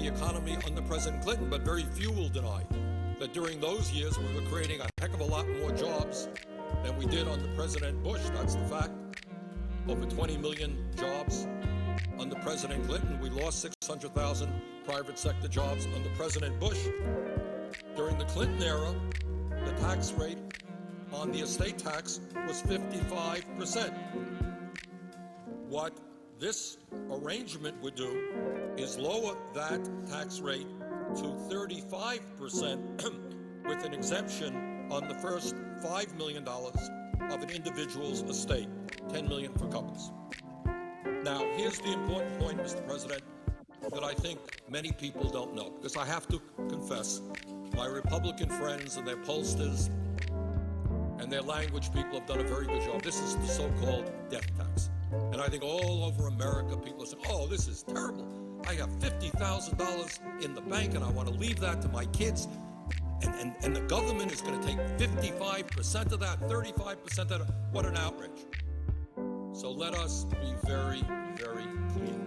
economy under President Clinton, but very few will deny that during those years we were creating a heck of a lot more jobs than we did under President Bush. That's the fact. Over 20 million jobs under President Clinton. We lost 600,000 private sector jobs under President Bush. During the Clinton era, the tax rate on the estate tax was 55%. What this arrangement would do is lower that tax rate to 35% with an exemption on the first $5 million of an individual's estate, $10 million for couples. Now, here's the important point, Mr. President, that I think many people don't know, because I have to confess, my Republican friends and their pollsters and their language people have done a very good job. This is the so-called death tax. And I think all over America, people are saying, oh, this is terrible. I have $50,000 in the bank and I want to leave that to my kids. And the government is going to take 55% of that, 35% of that. What an outrage. So let us be very, very clear.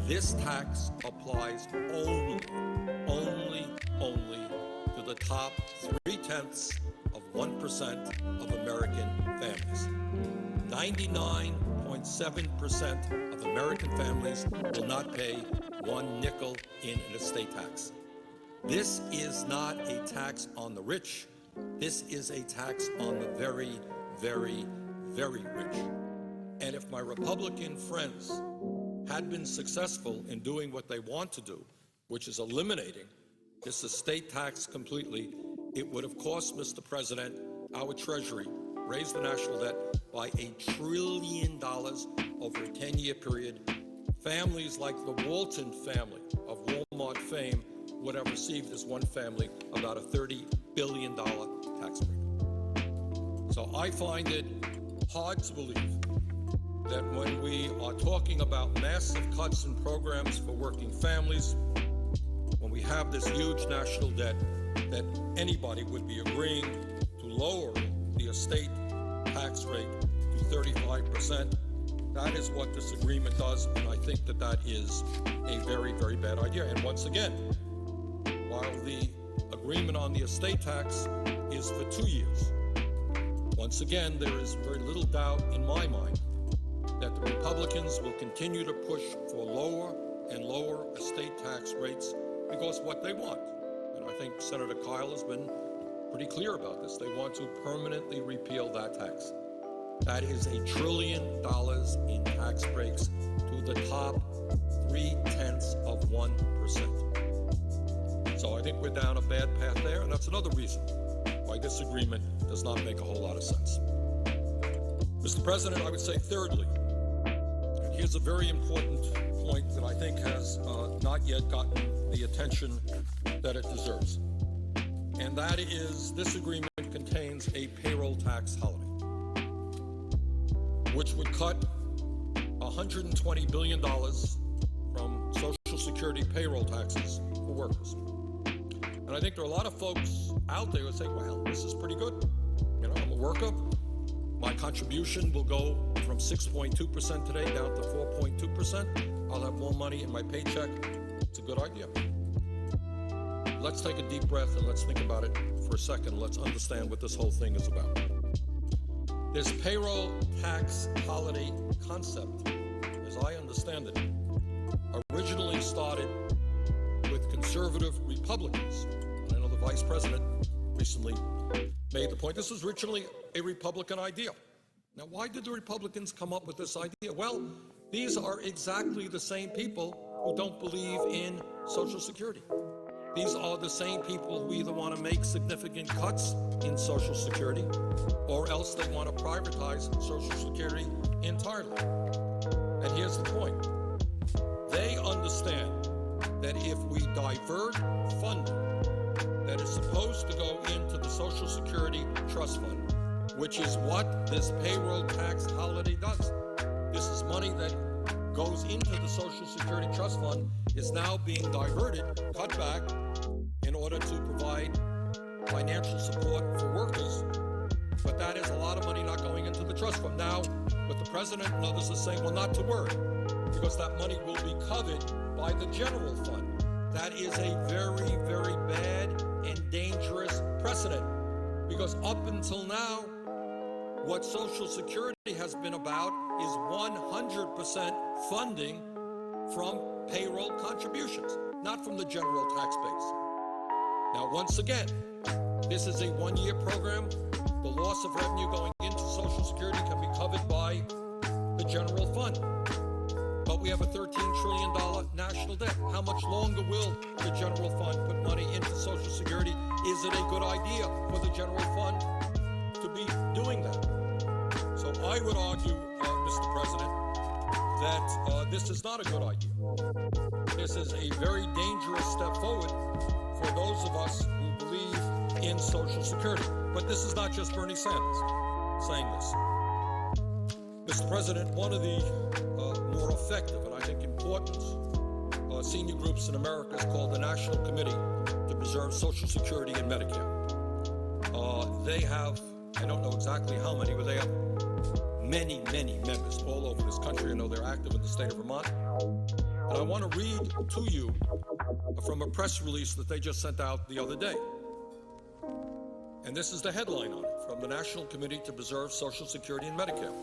This tax applies only to the top 0.3% of American families. 99.7% of American families will not pay one nickel in an estate tax. This is not a tax on the rich. This is a tax on the very, very, very rich. And if my Republican friends had been successful in doing what they want to do, which is eliminating this estate tax completely, it would have cost, Mr. President, our Treasury, raised the national debt by $1 trillion over a 10-year period. Families like the Walton family of Walmart fame would have received as one family about a $30 billion tax break. So I find it hard to believe that when we are talking about massive cuts in programs for working families, when we have this huge national debt, that anybody would be agreeing to lower the estate tax rate to 35%. That is what this agreement does, and I think that that is a very, very bad idea. And once again, while the agreement on the estate tax is for 2 years, once again, there is very little doubt in my mind that the Republicans will continue to push for lower and lower estate tax rates because what they want, and I think Senator Kyle has been pretty clear about this, they want to permanently repeal that tax. That is $1 trillion in tax breaks to the top 0.3%. So I think we're down a bad path there, and that's another reason why this agreement does not make a whole lot of sense. Mr. President, I would say thirdly, and here's a very important point that I think has not yet gotten the attention that it deserves. And that is, this agreement contains a payroll tax holiday, which would cut $120 billion from Social Security payroll taxes for workers. And I think there are a lot of folks out there who say, well, this is pretty good. You know, I'm a worker. My contribution will go from 6.2% today down to 4.2%. I'll have more money in my paycheck. It's a good idea. Let's take a deep breath and let's think about it for a second. Let's understand what this whole thing is about. This payroll tax holiday concept, as I understand it, originally started with conservative Republicans. And I know the Vice President recently made the point this was originally a Republican idea. Now, why did the Republicans come up with this idea? Well, these are exactly the same people who don't believe in Social Security. These are the same people who either want to make significant cuts in Social Security or else they want to privatize Social Security entirely. And here's the point. They understand that if we divert funding that is supposed to go into the Social Security Trust Fund, which is what this payroll tax holiday does. This is money that goes into the Social Security Trust Fund is now being diverted, cut back, in order to provide financial support for workers. But that is a lot of money not going into the trust fund. Now, what the President and others are saying, well, not to worry, because that money will be covered by the general fund. That is a very, very bad and dangerous precedent. Because up until now, what Social Security has been about is 100% funding from payroll contributions, not from the general tax base. Now, once again, this is a one-year program. The loss of revenue going into Social Security can be covered by the general fund. But we have a $13 trillion national debt. How much longer will the general fund put money into Social Security? Is it a good idea for the general fund to be doing that? So I would argue, Mr. President, that this is not a good idea. This is a very dangerous step forward for those of us who believe in Social Security. But this is not just Bernie Sanders saying this. Mr. President, one of the more effective and I think important senior groups in America is called the National Committee to Preserve Social Security and Medicare. They have, I don't know exactly how many, but they have many, many members all over this country. I know they're active in the state of Vermont. And I want to read to you from a press release that they just sent out the other day. And this is the headline on it, from the National Committee to Preserve Social Security and Medicare.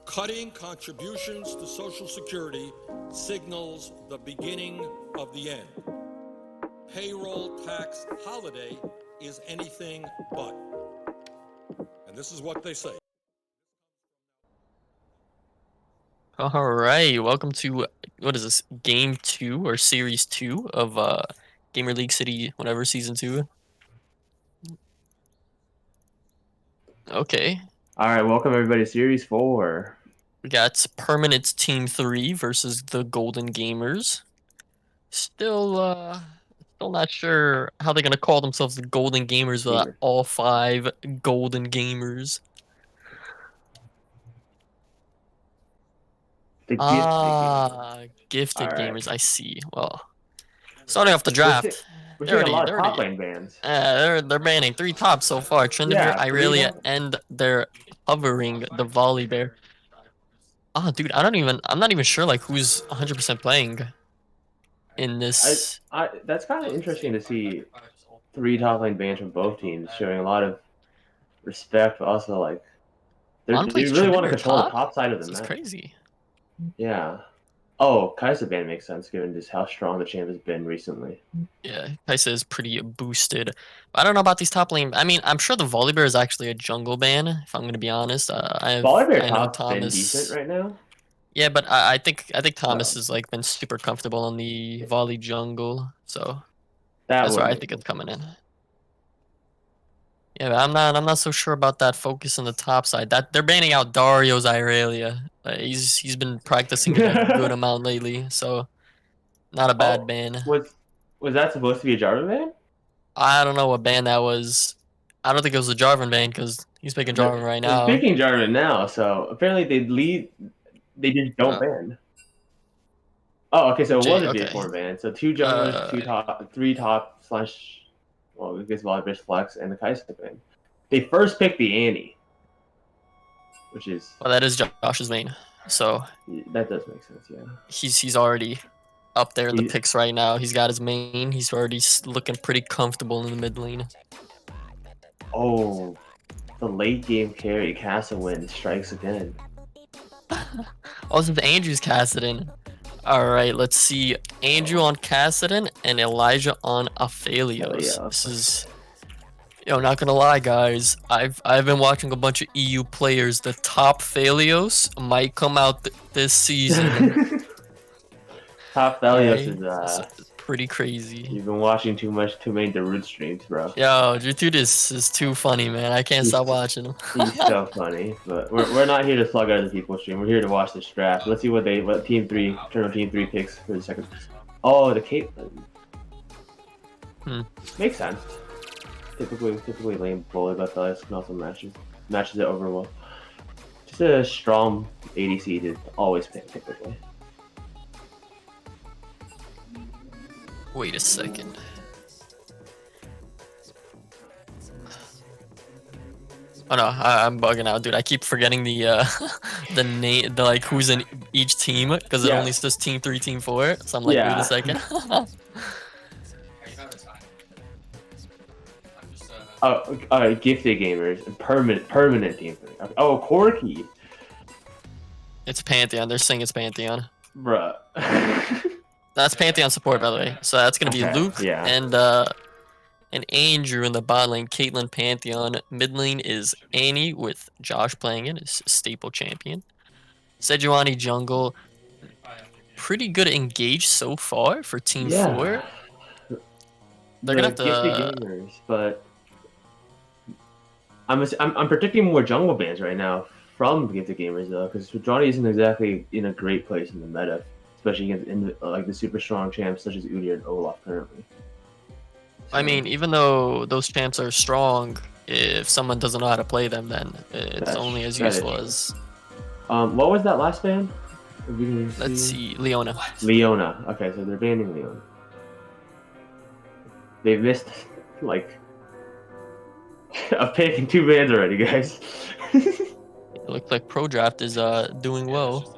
Cutting contributions to Social Security signals the beginning of the end. Payroll tax holiday is anything but. And this is what they say. All right, welcome to, what is this, Game 2 or Series 2 of Gamer League City, whatever, Season 2. Okay. All right, welcome everybody to Series 4. We got Permanent Team 3 versus the Golden Gamers. Still not sure how they're going to call themselves the Golden Gamers without all 5 Golden Gamers. Gifted gamers, I see. Well, starting off the draft, we're seeing a lot of top lane bans. They're banning 3 tops so far. Tryndamere, Irelia, and they're hovering the Volley Bear. Oh, dude, I'm not even sure like who's 100% playing in this. That's kind of interesting to see 3 top lane bans from both teams, showing a lot of respect, but also like they really want to control the top side of the map. That's crazy. Yeah. Oh, Kai'Sa ban makes sense given just how strong the champ has been recently. Yeah, Kai'Sa is pretty boosted. I don't know about these top lane. I mean, I'm sure the Volibear is actually a jungle ban, if I'm going to be honest. Volibear top's been decent right now. Yeah, but I think Thomas has like been super comfortable on the volley jungle, so that's where I think it's coming in. Yeah, but I'm not so sure about that focus on the top side. That they're banning out Dario's Irelia. He's been practicing it a good amount lately, so not a bad ban. Was that supposed to be a Jarvan ban? I don't know what ban that was. I don't think it was a Jarvan ban because he's picking Jarvan right now. He's picking Jarvan now, so apparently they just don't ban. Oh, okay, so it was a J4 ban. So 2 junglers, 3 top slash. Well, I guess Volibear's Flex and the Kai'Sa ban. They first picked the Annie, which is... Well, that is Josh's main, so... That does make sense, yeah. He's already up there in the picks right now. He's got his main. He's already looking pretty comfortable in the mid lane. Oh, the late game carry, Kassadin strikes again. Oh, since Andrew's Kassadin. Alright, let's see. Andrew on Kassadin and Elijah on Aphelios. This is... Yo, not gonna lie, guys. I've been watching a bunch of EU players. The top Aphelios might come out this season. Top Aphelios is pretty crazy. You've been watching too many Darude streams, bro. Yo, Darude is too funny, man. I can't stop watching him. He's so funny. But we're not here to slug other people's stream. We're here to watch this draft. Let's see what Team 3 picks for the second. Oh, the Caitlyn. Makes sense. Typically lame bully, but Aphelios can also matches it over well. Just a strong ADC to always pick typically. Wait a second. Oh no, I'm bugging out, dude. I keep forgetting the the name, the like who's in each team because it only says team 3, team 4. So I'm like, wait a second. Gifted gamers, permanent team 3. Oh, Corky. It's Pantheon. They're saying it's Pantheon. Bruh. That's Pantheon support, by the way. So that's gonna be Luke and Andrew in the bot lane. Caitlyn Pantheon. Mid lane is Annie with Josh playing it as staple champion. Sejuani jungle. Pretty good engage so far for team 4. They're gonna have to. Gamers, but I'm predicting more jungle bans right now from Gifted Gamers though, because Johnny isn't exactly in a great place in the meta, especially against like the super strong champs such as Udyr and Olaf currently. So, I mean, even though those champs are strong, if someone doesn't know how to play them, then it's only as useful as. What was that last ban? Let's see, Leona. Leona. Okay, so they're banning Leona. They've missed like a pick and 2 bans already, guys. It looks like Pro Draft is doing well.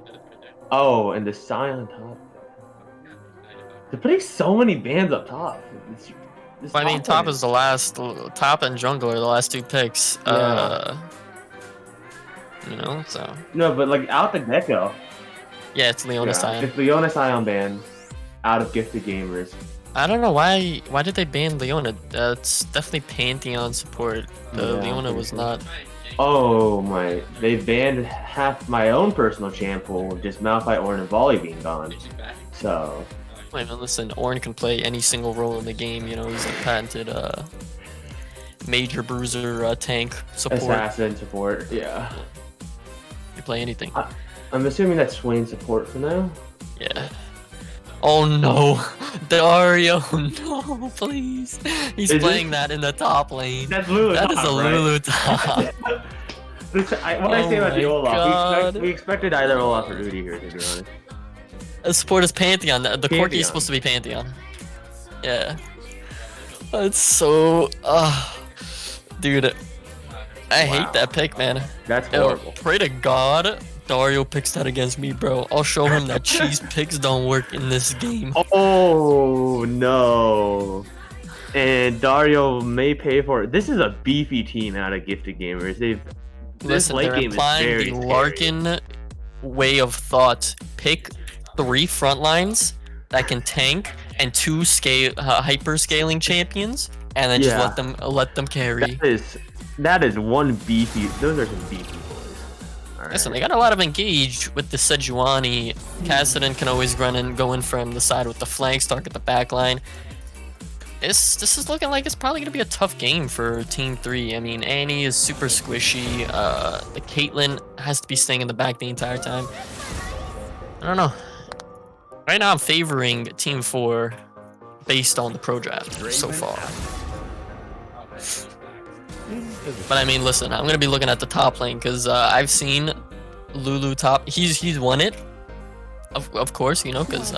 Oh, and the Scion on top. They're putting so many bans up top. I mean, top is the last. Top and jungle are the last 2 picks. You know, so. No, but like out the get-go. Yeah, it's Leona Scion. It's Leona Scion ban out of Gifted Gamers. I don't know why. Why did they ban Leona? That's definitely Pantheon support. Leona was not. Oh my! They banned half my own personal champ pool with just Malphite, Ornn, and Volley being gone. So. Wait, man, listen. Ornn can play any single role in the game. You know, he's a patented major bruiser tank support. Assassin support. Yeah. You play anything. I'm assuming that's Swain support for now. Yeah. Oh no, Dario! No, please. He's playing that in the top lane. That's Lulu. That is a Lulu top. What I say about the Olaf? We expected either Olaf or Udyr here, to be honest. Support is Pantheon. The Corki is supposed to be Pantheon. Yeah. That's so. Dude, I hate that pick, man. That's horrible. Pray to God Dario picks that against me, bro. I'll show him that cheese picks don't work in this game. Oh no. And Dario may pay for it. This is a beefy team out of Gifted Gamers. Listen, they're implying the Larkin way of thought. Pick 3 front lines that can tank and 2 hyper scaling champions, and then just let them carry. That is one beefy. Those are some beefy boys. Right. Listen, they got a lot of engage with the Sejuani. Kassadin can always run and go in from the side with the flanks, target the back line. This is looking like it's probably gonna be a tough game for Team 3. I mean, Annie is super squishy. The Caitlyn has to be staying in the back the entire time. I don't know. Right now, I'm favoring Team 4 based on the Pro Draft so far. But I mean, listen, I'm gonna be looking at the top lane because I've seen Lulu top. He's won it, of course, you know, because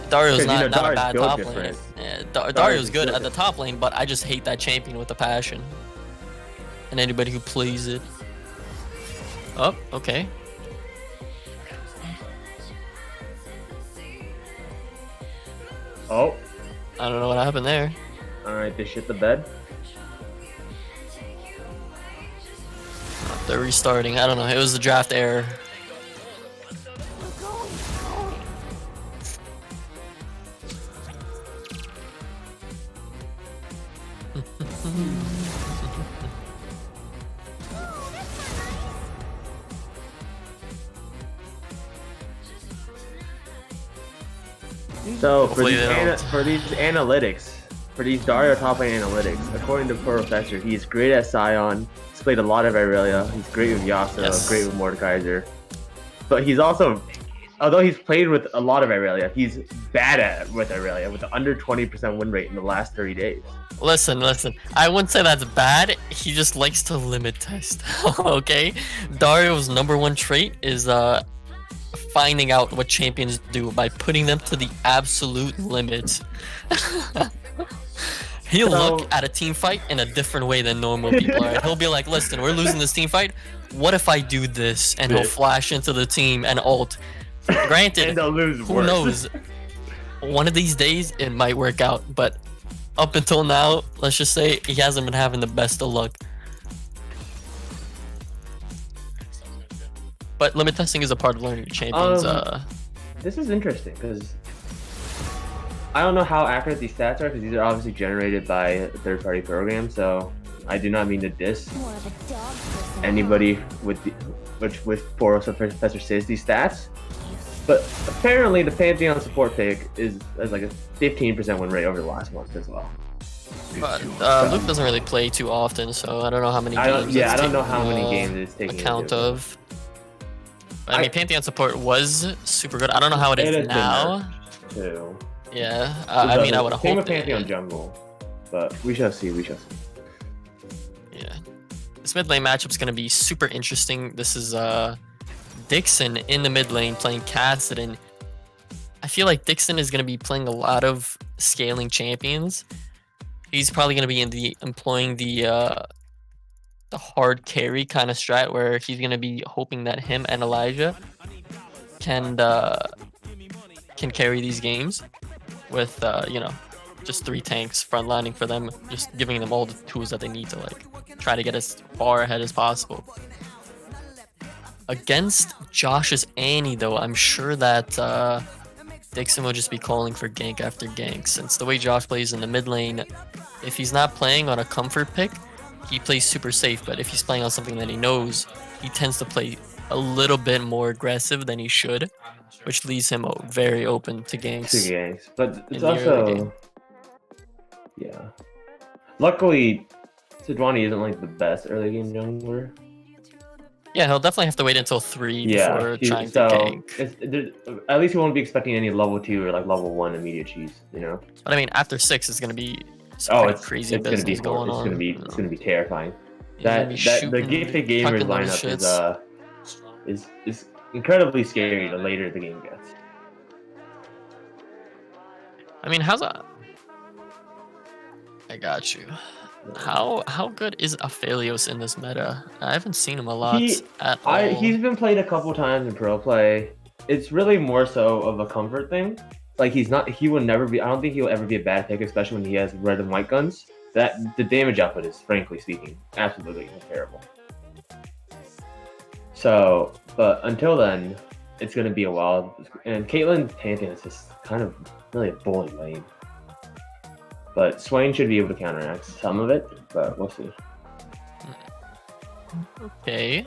Dario's not a bad top lane. Yeah, Dario's good at the top lane, but I just hate that champion with a passion. And anybody who plays it. Oh, okay. Oh. I don't know what happened there. Alright, they shit the bed. They're restarting. I don't know. It was the draft error. So for these analytics, for these Dario top lane analytics, according to Professor, he's great at Scion. He's played a lot of Irelia. He's great with Yasuo, great with Mordekaiser. But he's also, although he's played with a lot of Irelia, he's bad with Irelia with an under 20% win rate in the last 30 days. Listen. I wouldn't say that's bad. He just likes to limit test. Okay? Dario's #1 trait is finding out what champions do by putting them to the absolute limit. He'll look at a team fight in a different way than normal people. Right? He'll be like, "Listen, we're losing this team fight. What if I do this?" And he'll flash into the team and ult. Granted, and they'll lose who worse. knows? One of these days, it might work out. But up until now, let's just say he hasn't been having the best of luck. But limit testing is a part of learning your champions. This is interesting because I don't know how accurate these stats are because these are obviously generated by a third-party program. So I do not mean to diss anybody with Professor Sizzy's stats, but apparently the Pantheon support pick is like a 15% win rate over the last month as well. But Luke doesn't really play too often, so I don't know how many games. I don't know how many games it's taking account of. I mean, Pantheon support was super good. I don't know how it is now. Too. Yeah, I mean, I would have hoped. Same with Pantheon jungle, but we shall see. We shall see. Yeah, this mid lane matchup's gonna be super interesting. This is Dixon in the mid lane playing Kassadin. I feel like Dixon is gonna be playing a lot of scaling champions. He's probably gonna be employing the hard carry kind of strat where he's gonna be hoping that him and Elijah can carry these games with you know, just 3 tanks frontlining for them, just giving them all the tools that they need to like try to get as far ahead as possible. Against Josh's Annie though, I'm sure that Dixon will just be calling for gank after gank, since the way Josh plays in the mid lane, if he's not playing on a comfort pick, he plays super safe, but if he's playing on something that he knows, he tends to play a little bit more aggressive than he should, which leaves him very open to ganks. But it's also, yeah. Luckily, Sejuani isn't like the best early game jungler. Yeah, he'll definitely have to wait until 3 before trying to gank. At least he won't be expecting any level 2 or like level 1 immediate cheese, you know. But I mean, after 6 is gonna be it's crazy. It's gonna be going on. It's gonna be terrifying. The gifted gamers lineup is incredibly scary the later the game gets. I mean, how's that? I got you. How good is Aphelios in this meta? I haven't seen him a lot at all. He's been played a couple times in pro play. It's really more so of a comfort thing. Like he will never be. I don't think he'll ever be a bad pick, especially when he has red and white guns. That the damage output is, frankly speaking, absolutely terrible. So, but until then, it's gonna be a while. And Caitlyn Pantheon is just kind of really a bully lane. But Swain should be able to counteract some of it, but we'll see. Okay.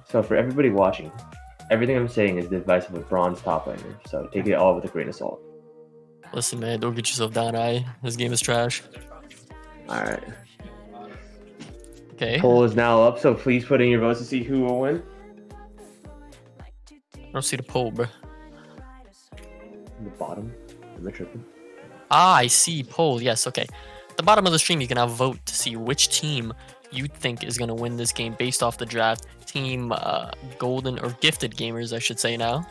So for everybody watching, everything I'm saying is the advice of a bronze top laner. So take it all with a grain of salt. Listen, man, don't get yourself down. This game is trash. All right. Okay. Poll is now up, so please put in your votes to see who will win. I don't see the poll, bro. In the bottom. Am I tripping? Ah, I see poll. Yes, okay. At the bottom of the stream, you can now vote to see which team you think is going to win this game based off the draft. Team Golden or Gifted Gamers, I should say now.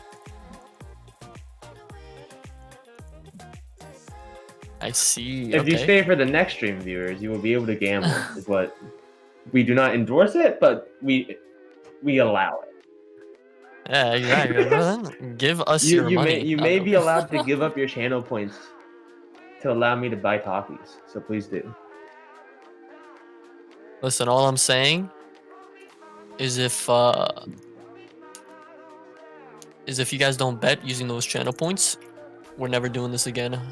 I see. If you stay for the next stream, viewers, you will be able to gamble. Is what we do not endorse it, but we allow it. Yeah, exactly. Give us your money. You may be allowed to give up your channel points to allow me to buy talkies, so please do. Listen, all I'm saying is if you guys don't bet using those channel points, we're never doing this again. I'm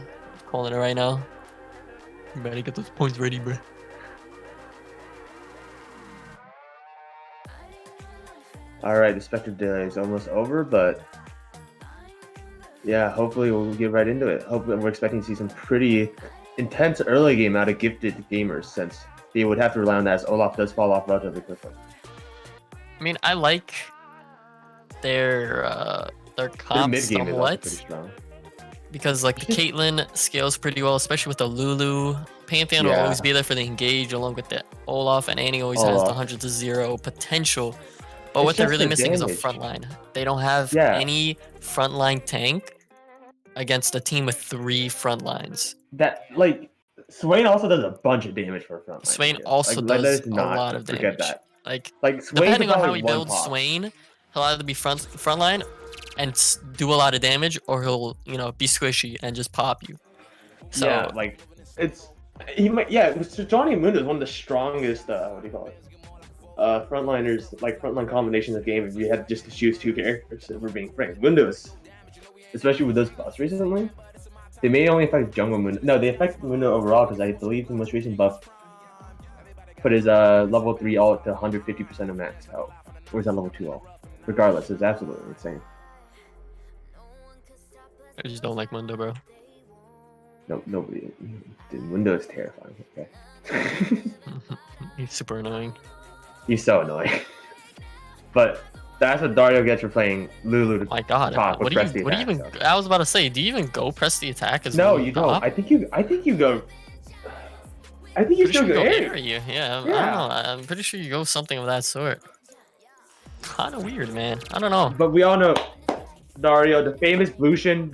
calling it right now. You better get those points ready, bro. All right, the Spectre delay is almost over, but yeah, hopefully we'll get right into it. Hopefully, we're expecting to see some pretty intense early game out of Gifted Gamers, since they would have to rely on that as Olaf does fall off relatively quickly. I mean, I like their comp somewhat, because like the Caitlyn scales pretty well, especially with the Lulu. Pantheon will always be there for the engage, along with the Olaf, and Annie always has the 100 to 0 potential. But what they're really missing is a frontline. They don't have any frontline tank against a team with 3 front lines. That, like, Swain also does a bunch of damage for a front line. Swain also does a lot of forget damage. that. Like Swain depending on how probably he one builds pop. Swain, he'll either be front line and do a lot of damage, or he'll be squishy and just pop you. So yeah, like he might So Johnny Mundo is one of the strongest what do you call it? Frontliners, like frontline combinations of game if you had just to choose two characters, if we're being frank. Windows, especially with those buffs recently, they may only affect jungle Mundo. No, they affect Mundo overall because I believe the most recent buff put his level 3 ult to 150% of max health. Or is that level 2 ult? Regardless, it's absolutely insane. I just don't like Mundo, bro. No, nobody. Dude, Mundo is terrifying. Okay. He's super annoying. He's so annoying. But that's what Dario gets for playing Lulu to My God, top with press the attack. what do you even? So. I was about to say, do you even go press the attack as no, well? you don't. I think you go. I think you still go area. Yeah, I don't know. I'm pretty sure you go something of that sort. Kind of weird, man. I don't know. But we all know Dario, the famous Blution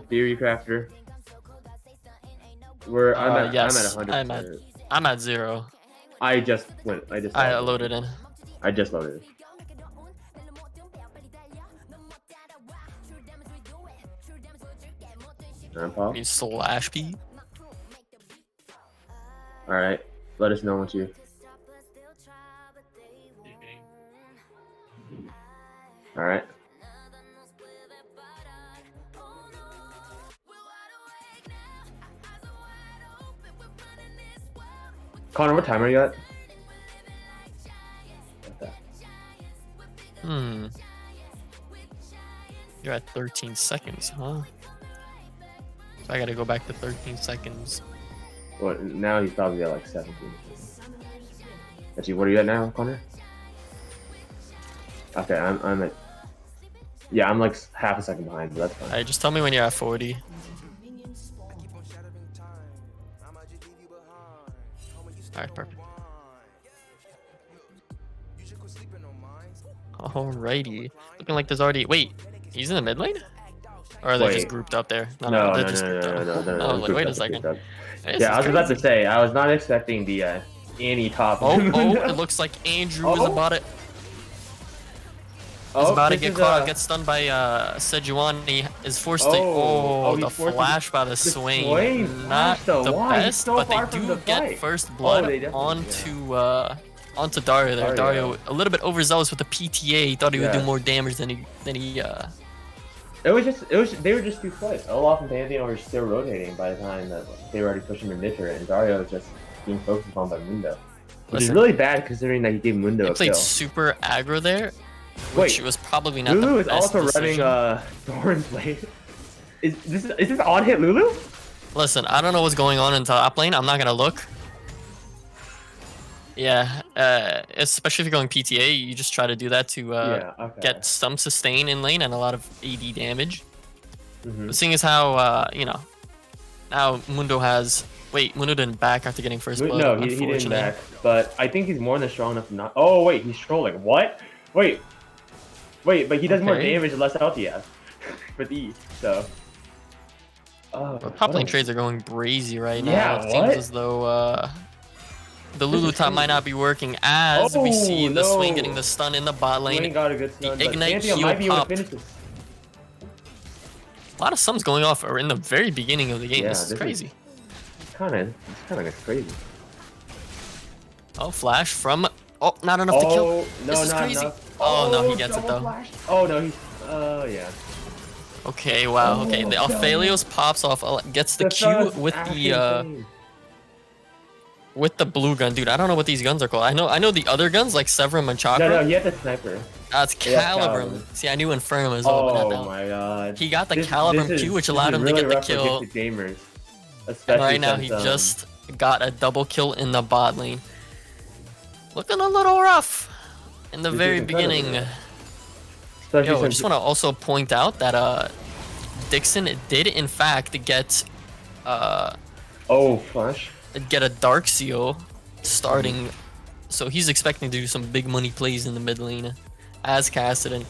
theory crafter. Where I'm at 100%. I'm at 0. I just loaded in. I just loaded it. You slash P. All right, let us know what you. All right. Connor, what time are you at? You're at 13 seconds, huh? So I gotta go back to 13 seconds. Well, now he's probably at like 17. Actually, what are you at now, Connor? Okay, I'm at. Yeah, I'm like half a second behind, but that's fine. Alright, just tell me when you're at 40. Alright, perfect. Alrighty. Looking like there's already. Wait, he's in the mid lane? Or are they just grouped up there? No. Wait a second. Yeah, I was about to say, I was not expecting the Annie top. Oh, it looks like Andrew is about it. He's about to get caught, get stunned by Sejuani. Is forced to. The flash by the Swain. Not the best, but they do get first blood onto Dario there. Dario a little bit overzealous with the PTA. He thought he would do more damage than he. They were just too close. Olaf and Pantheon were still rotating by the time that they were already pushing the mid turret, and Dario was just being focused upon by Mundo. Which is really bad considering that he gave Mundo a kill. He played super aggro there. Which was probably not Lulu the best is also decision. running Thorn's Blade. Is this on hit Lulu? Listen, I don't know what's going on in top lane. I'm not gonna look. Yeah, especially if you're going PTA, you just try to do that to get some sustain in lane and a lot of AD damage. But seeing as how now Mundo has. Wait, Mundo didn't back after getting first blood. No, he didn't back. But I think he's more than strong enough to not. Oh wait, he's trolling. What? Wait, but he does more damage and less health he has with E, so. Top lane trades are going brazy right now. It seems as though the Lulu top might not be working as we see the Swain getting the stun in the bot lane. Swain got a good stun, the Ignite heal popped. A lot of sums going off in the very beginning of the game. This is crazy. It's kind of crazy. Oh, flash from. Oh, not enough to kill. This is crazy. Enough. Oh no, he gets it though. Flash. Oh no, he's. Yeah. Okay, wow. Okay, the Aphelios pops off, gets the Q with the blue gun, dude. I don't know what these guns are called. I know the other guns like Severum and Chakra. No, he had the sniper. That's Calibrum. See, I knew Infernum as well. Oh my god. He got the Calibrum Q, which allowed him to get the kill. Gamers, and right now he just got a double kill in the bot lane. Looking a little rough in the very beginning. I just want to also point out that Dixon did in fact get flash. Get a Dark Seal starting, so he's expecting to do some big money plays in the mid lane as Cassidy.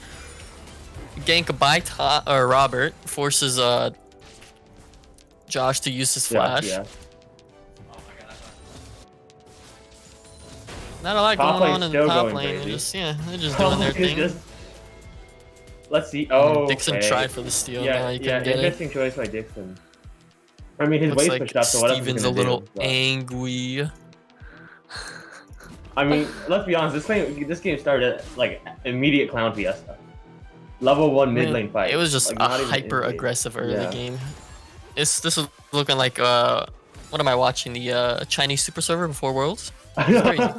Gank by Robert forces Josh to use his flash. Not a lot Top going on lane's in the still top going lane. crazy. They're just doing their thing. Let's see. Oh, Dixon okay. tried for the steal. Yeah, Now he yeah. couldn't get it. Interesting choice by Dixon. I mean, his Looks wave's like pushed up, so what else is he Steven's a gonna little do? But, angry. I mean, let's be honest. This game started like immediate clown fiesta. Level 1 mid lane fight. It was just like, a not even hyper in-game. aggressive early Yeah. game. This is looking like what am I watching? The Chinese Super Server before Worlds? Crazy.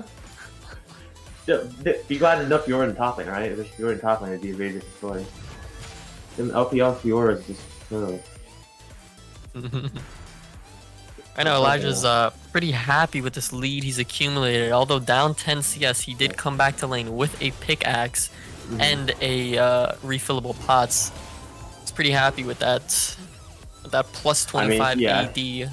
Be glad enough Fiora in the top lane, right? If Fiora in top lane, it'd be a very different story. Them LPL Fiora is just I know Elijah's pretty happy with this lead he's accumulated. Although down 10 CS, he did come back to lane with a pickaxe and a refillable pots. He's pretty happy with that. With that plus 25 AD. He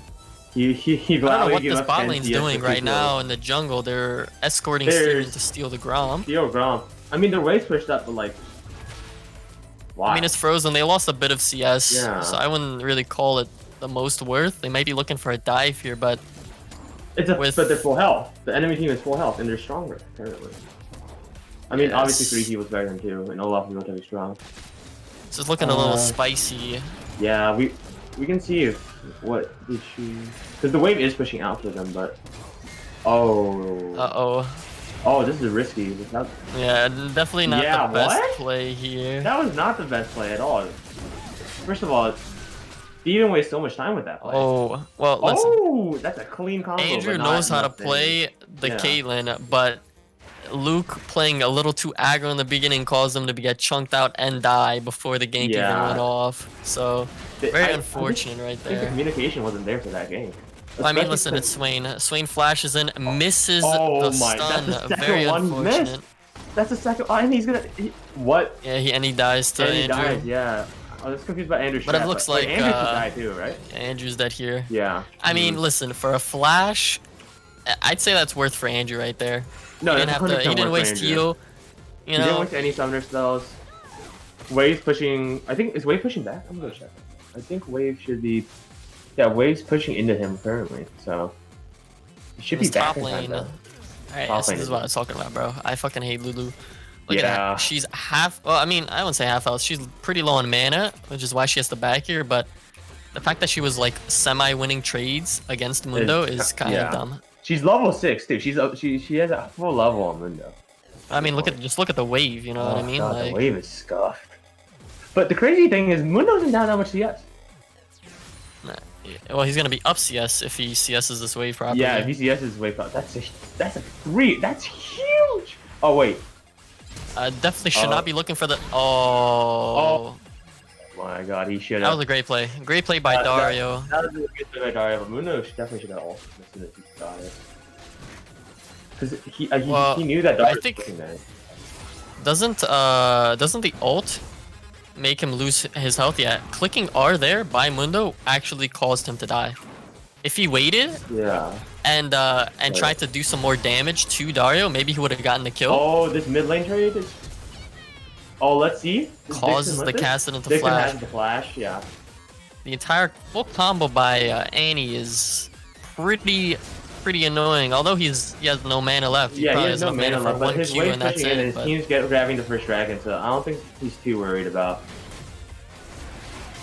I don't know what this bot lane's doing right now in the jungle. They're escorting Steven to steal the Grom. Steal Grom. I mean, their wave's pushed up, but like, why? I mean, it's frozen. They lost a bit of CS, Yeah. so I wouldn't really call it the most worth. They might be looking for a dive here, but but they're full health. The enemy team is full health, and they're stronger, apparently. I mean, obviously 3T was better than 2, and Olaf was relatively strong. this is looking a little spicy. Yeah, we can see if what did she... Because the wave is pushing out for them, but... Oh... Oh, this is risky. Yeah, definitely not the best play here. That was not the best play at all. First of all, Steven wasted so much time with that play. Oh, well, listen. Oh, that's a clean combo. Andrew knows how to play the Caitlyn, but Luke playing a little too aggro in the beginning caused him to get chunked out and die before the gank even went off. So, very unfortunate right there. The communication wasn't there for that game. I mean, listen, it's Swain. Swain flashes in, misses the stun. Very unfortunate. That's the second. Oh, and he's gonna. What? Yeah, and he dies to Andrew. He dies, yeah. I was confused about Andrew's But it looks like Andrew should die too, right? Andrew's dead here. Yeah. I mean, listen, for a flash, I'd say that's worth for Andrew right there. No, he didn't waste heal. He didn't waste any summoner spells. Wave's pushing. I think is Wave pushing back. I'm gonna check. I think Wave should be. Yeah, Wave's pushing into him currently, so he should be back top lane. Alright, this is what I was talking about, bro. I fucking hate Lulu. Look at that. She's half. Well, I mean, I wouldn't say half health. She's pretty low on mana, which is why she has to back here. But the fact that she was like semi-winning trades against Mundo is kind of dumb. She's level 6 too. She has a full level on Mundo. I mean, look at the wave. You know what I mean? God, like, the wave is scuffed. But the crazy thing is, Mundo isn't down that much CS. Well, he's gonna be up CS if he CS's this wave properly. Yeah, if he CS's this wave properly, that's a 3. That's huge. Oh wait. Definitely should not be looking for the. Oh my God, he should have. That was a great play. Great play by Dario. That was a good play by Dario, but Mundo definitely should have ult as soon as he got it. Because he knew that Dario was pushing that. Doesn't the ult make him lose his health? Yeah, clicking R there by Mundo actually caused him to die. If he waited, and tried to do some more damage to Dario, maybe he would have gotten the kill. Oh, this mid lane trade is. Oh, let's see. Causes the Cassidy to flash. Has the flash, yeah. The entire full combo by Annie is pretty annoying. Although he has no mana left. He has no mana left. But his wave pushing in, and his team's grabbing the first dragon, so I don't think he's too worried about.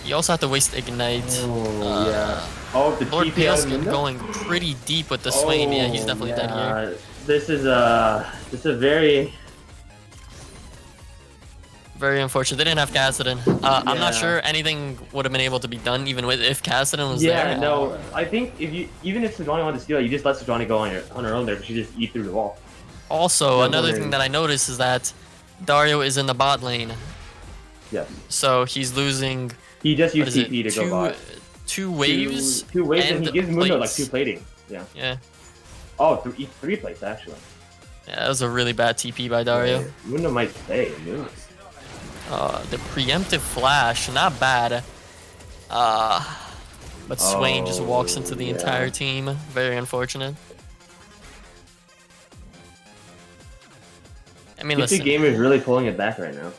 You also have to waste Ignite. Oh, yeah. Oh, the Lord TP PL's going pretty deep with the Swain. Yeah, he's definitely dead here. This is a very unfortunate. They didn't have Cassidy. I'm not sure anything would have been able to be done even if Cassidy was there. Yeah, no. I think even if Sejuani wanted to steal it, you just let Sejuani go on her own there, because she just eat through the wall. Also, another thing that I noticed is that Dario is in the bot lane. Yes. So he's losing. He just used TP to go bot. Two waves. Two waves, and he gives Mundo like 2 plating. Yeah. Yeah. Oh, 3 plates actually. Yeah, that was a really bad TP by Dario. Yeah, Mundo might stay. The preemptive flash, not bad. But Swain just walks into the entire team. Very unfortunate. I mean, listen. The game is really pulling it back right now.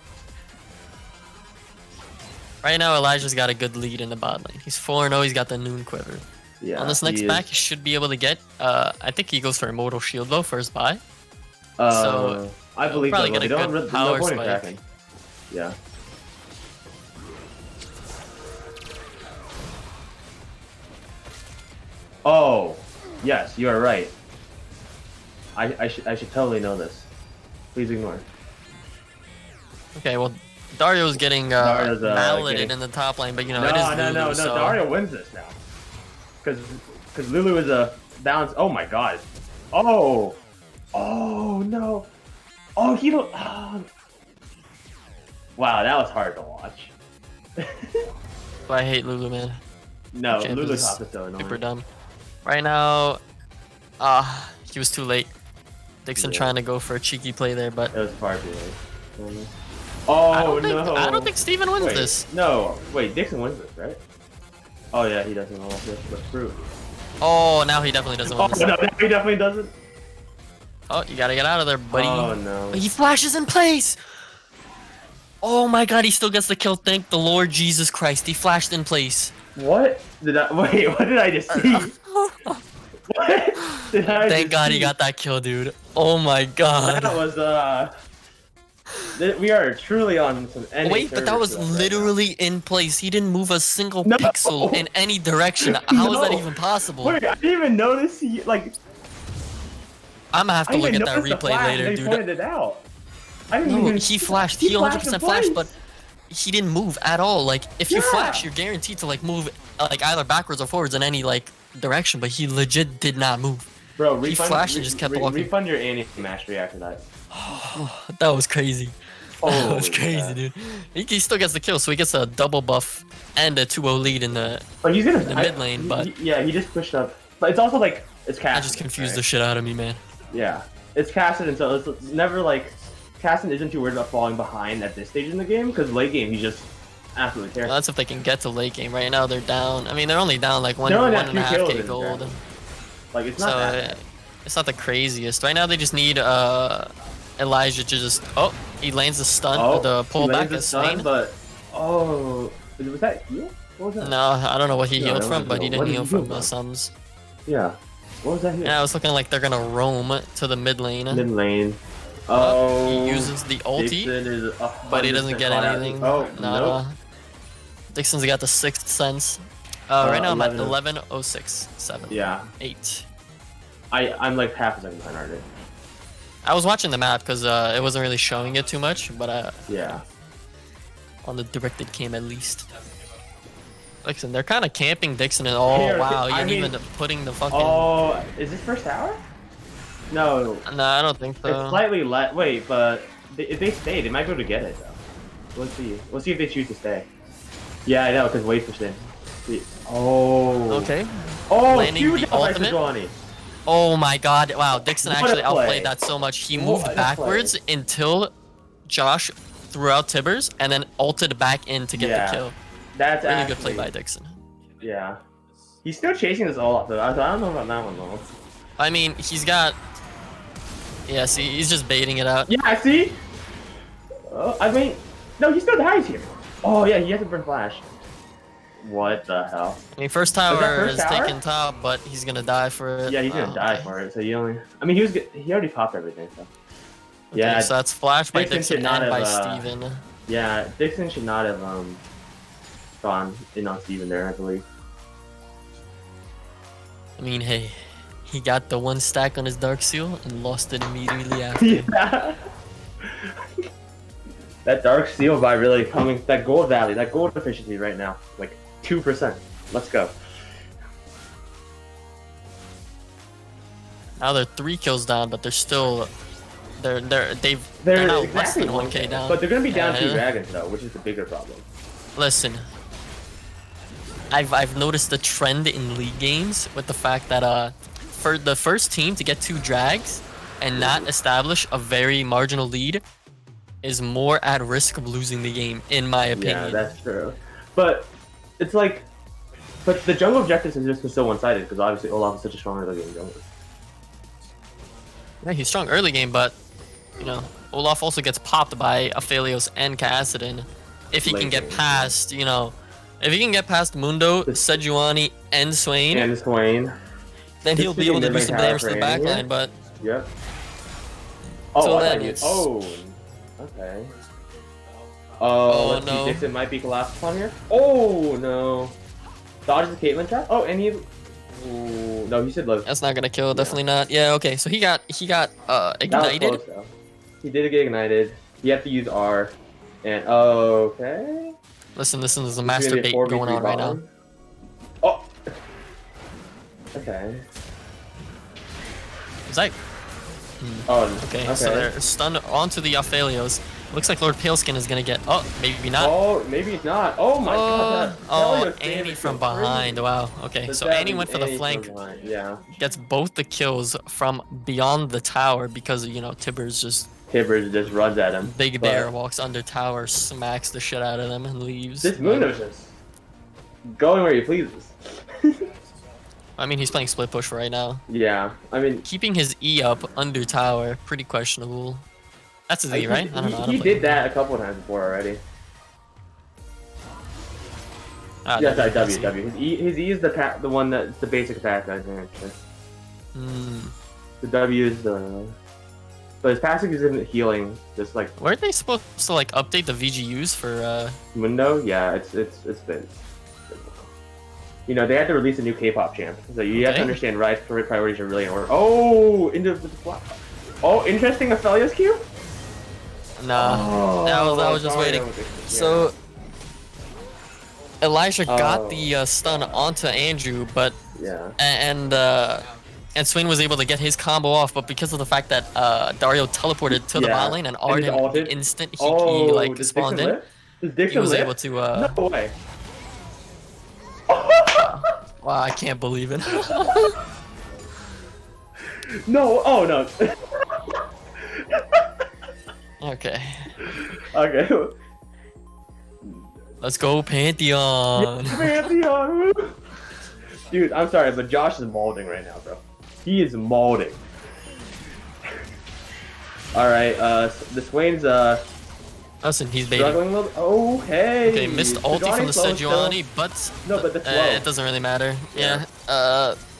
Right now, Elijah's got a good lead in the bot lane. He's 4-0. He's got the Noon Quiver. Yeah. On this next back, he should be able to get. I think he goes for Immortal Shield though first buy. So I believe probably so. get a They don't good no power point in spike. cracking. Yeah. Oh, yes, you are right. I should totally know this. Please ignore. Okay, well, Dario's getting Dario's, malleted in the top lane, but you know No, it is no, Lulu, no, no. so Dario wins this now. Because Lulu is a balance. Oh my god. Oh. Oh no. Oh, he don't. Oh. Wow, that was hard to watch. but I hate Lulu, man. No, Okay, Lulu this is top is so annoying. super dumb. Right now, he was too late. Dixon Yeah. trying to go for a cheeky play there, but It was far too late. Oh no! I don't think Steven wins Wait, this. No, wait, Dixon wins this, right? Oh yeah, he doesn't win this. Let's prove. Oh, now he definitely doesn't win Oh this. no, he definitely doesn't. Oh, you gotta get out of there, buddy. Oh no. He flashes in place. Oh my god, he still gets the kill. Thank the Lord Jesus Christ. He flashed in place. What did I wait? What did I just see? What did I? Thank God he got that kill, dude. Oh my god. That was we are truly on some. NA Wait, but that was literally in place. He didn't move a single No. pixel in any direction. How is that No. even possible? Wait, I didn't even notice he like. I'm gonna have to I look didn't at that notice the replay flash, later, they dude. pointed it out. I didn't No, even. he flashed. He 100% flashed, but he didn't move at all. Like, if you Yeah. flash, you're guaranteed to like move like either backwards or forwards in any like direction. But he legit did not move. Bro, He flashed and just kept walking. Refund your anti-match react to that. That was crazy. That was Holy crazy, crap. dude. He still gets the kill, so he gets a double buff and a 2-0 lead in the. But he's gonna the mid lane, but- yeah, he just pushed up. But it's also like it's Cassidy. I just confused right? the shit out of me, man. Yeah, it's Cassidy, so it's never like Cassidy isn't too worried about falling behind at this stage in the game because late game he just absolutely cares. Well, that's if they can get to late game. Right now they're down. I mean, they're only down like They're only at 2 kills 1.5k in gold. Dragon. Like it's So not that. it's not the craziest. Right now they just need Elijah to just he lands the stun the pull back as Swain. But was that heal? What was that? No, I don't know what he No, healed that from, wasn't but he heal. didn't What did heal he heal from the from? sums. Yeah. What was that here? Yeah, it's looking like they're gonna roam to the mid lane. Mid lane. He uses the ulti, Dixon is but he doesn't get 100% anything. Oh, No, nope. no. Dixon's got the sixth sense. Right now I'm at 11. 11:06, 7, Yeah. 8. I'm like half a second behind already. I was watching the map because it wasn't really showing it too much, but Yeah. on the directed cam at least. Listen, they're kind of camping Dixon and oh Here, wow, I and mean- even putting the fucking. Oh, is this first tower? No. No, I don't think so. It's slightly less. Wait, but if they stay, they might be able to get it though. Let's see. Let's see if they choose to stay. Yeah, I know, because wait for staying. Oh. Okay. Oh, Landing huge the outplay for ultimate. Johnny. Oh my god, wow, Dixon What a actually play. outplayed that so much. He moved What a backwards until Josh threw out Tibbers and then ulted back in to get Yeah. the kill. That's Really actually, good play by Dixon. Yeah. He's still chasing this Olaf though. I don't know about that one though. I mean, he's got. Yeah, see, he's just baiting it out. Yeah, I see. I mean, no, he still dies here. Oh yeah, he has to burn flash. What the hell? I mean, first that tower first is tower? taken top, but he's gonna die for it. Yeah, he's gonna die okay. for it. So you only. I mean, he already popped everything. So. Okay, Yeah. so that's flash by Dixon Dixon should not and by have, Steven. Yeah, Dixon should not have gone in on Steven there, I believe. I mean, hey, he got the one stack on his Dark Seal and lost it immediately after. Yeah. That Dark Seal by really coming. That gold value, that gold efficiency right now, like 2%. Let's go. Now they're 3 kills down, but they're still. They're now less than 1k down. But they're gonna be down 2 Yeah. dragons though, which is the bigger problem. Listen, I've noticed a trend in league games with the fact that for the first team to get 2 drags and not establish a very marginal lead is more at risk of losing the game, in my opinion. Yeah, that's true. But it's like, but the jungle objectives is just so one-sided because obviously Olaf is such a strong early game jungle. Yeah, he's strong early game, but you know, Olaf also gets popped by Aphelios and Kassadin. If he can Late get game, past, you know, if he can get past Mundo, Sejuani, and Swain, And Swain. then he'll be able to do mid-lane some tower damage to the for back Annie, line. But Yep. Oh, So I then thought you. it's- Oh, okay. Oh, Let's no. see. Dixon might be collapsed upon here. Oh no. Dodges the Caitlyn trap. Oh, and he. Ooh, no, he should live. That's not gonna kill. Definitely not. Yeah. Okay. So he got That was ignited. close though. He did get ignited. He had to use R. And okay. Listen, there's a This is gonna master be a bait 4v3 going on right now. bottom. Oh. Okay. Is that Oh. okay? So they're stunned onto the Aphelios. Looks like Lord Paleskin is gonna get. Oh, maybe not. Oh, maybe not. Oh my god. Oh, Helios Annie damage from is behind. crazy. Wow. Okay, The so depth Annie is went for the Annie from flank. behind, yeah. Gets both the kills from beyond the tower because you know Tibbers just Tibbers just runs at him. big but bear walks under tower, smacks the shit out of them, and leaves. This Mundo's just going where he pleases. I mean, he's playing split push right now. Yeah, I mean, Keeping his E up under tower, pretty questionable. That's his E, right? I don't know. I don't He play did that a couple of times before already. Ah, Yeah, sorry, that's W. His E is the one that's the basic attack, I think. Hmm. The W is the... But his passive isn't healing, just like Weren't they supposed to like update the VGUs for Mundo. Yeah, it's been... You know, they had to release a new K-pop champ, so you have to Okay. understand Riot's priorities are really in order. Oh, into the block. Oh, interesting Aphelios Q? Nah. I was just sorry, waiting. yeah. So Elijah got Oh. the stun onto Andrew, but Yeah. and Swain was able to get his combo off, but because of the fact that Dario teleported to the Yeah. bot lane and And Arden he's ulted. the instant he like does spawned Dixon in, live? Does Dixon he was live? able to No way. wow, I can't believe it. No, oh no. Okay. Okay. Let's go Pantheon. Pantheon. Dude, I'm sorry, but Josh is molding right now, bro. He is molding. Alright, the Swain's Listen, he's baiting. struggling a little. Oh, hey. Okay, missed ulti from the Sejuani, but No, but that's low. it doesn't really matter. Yeah.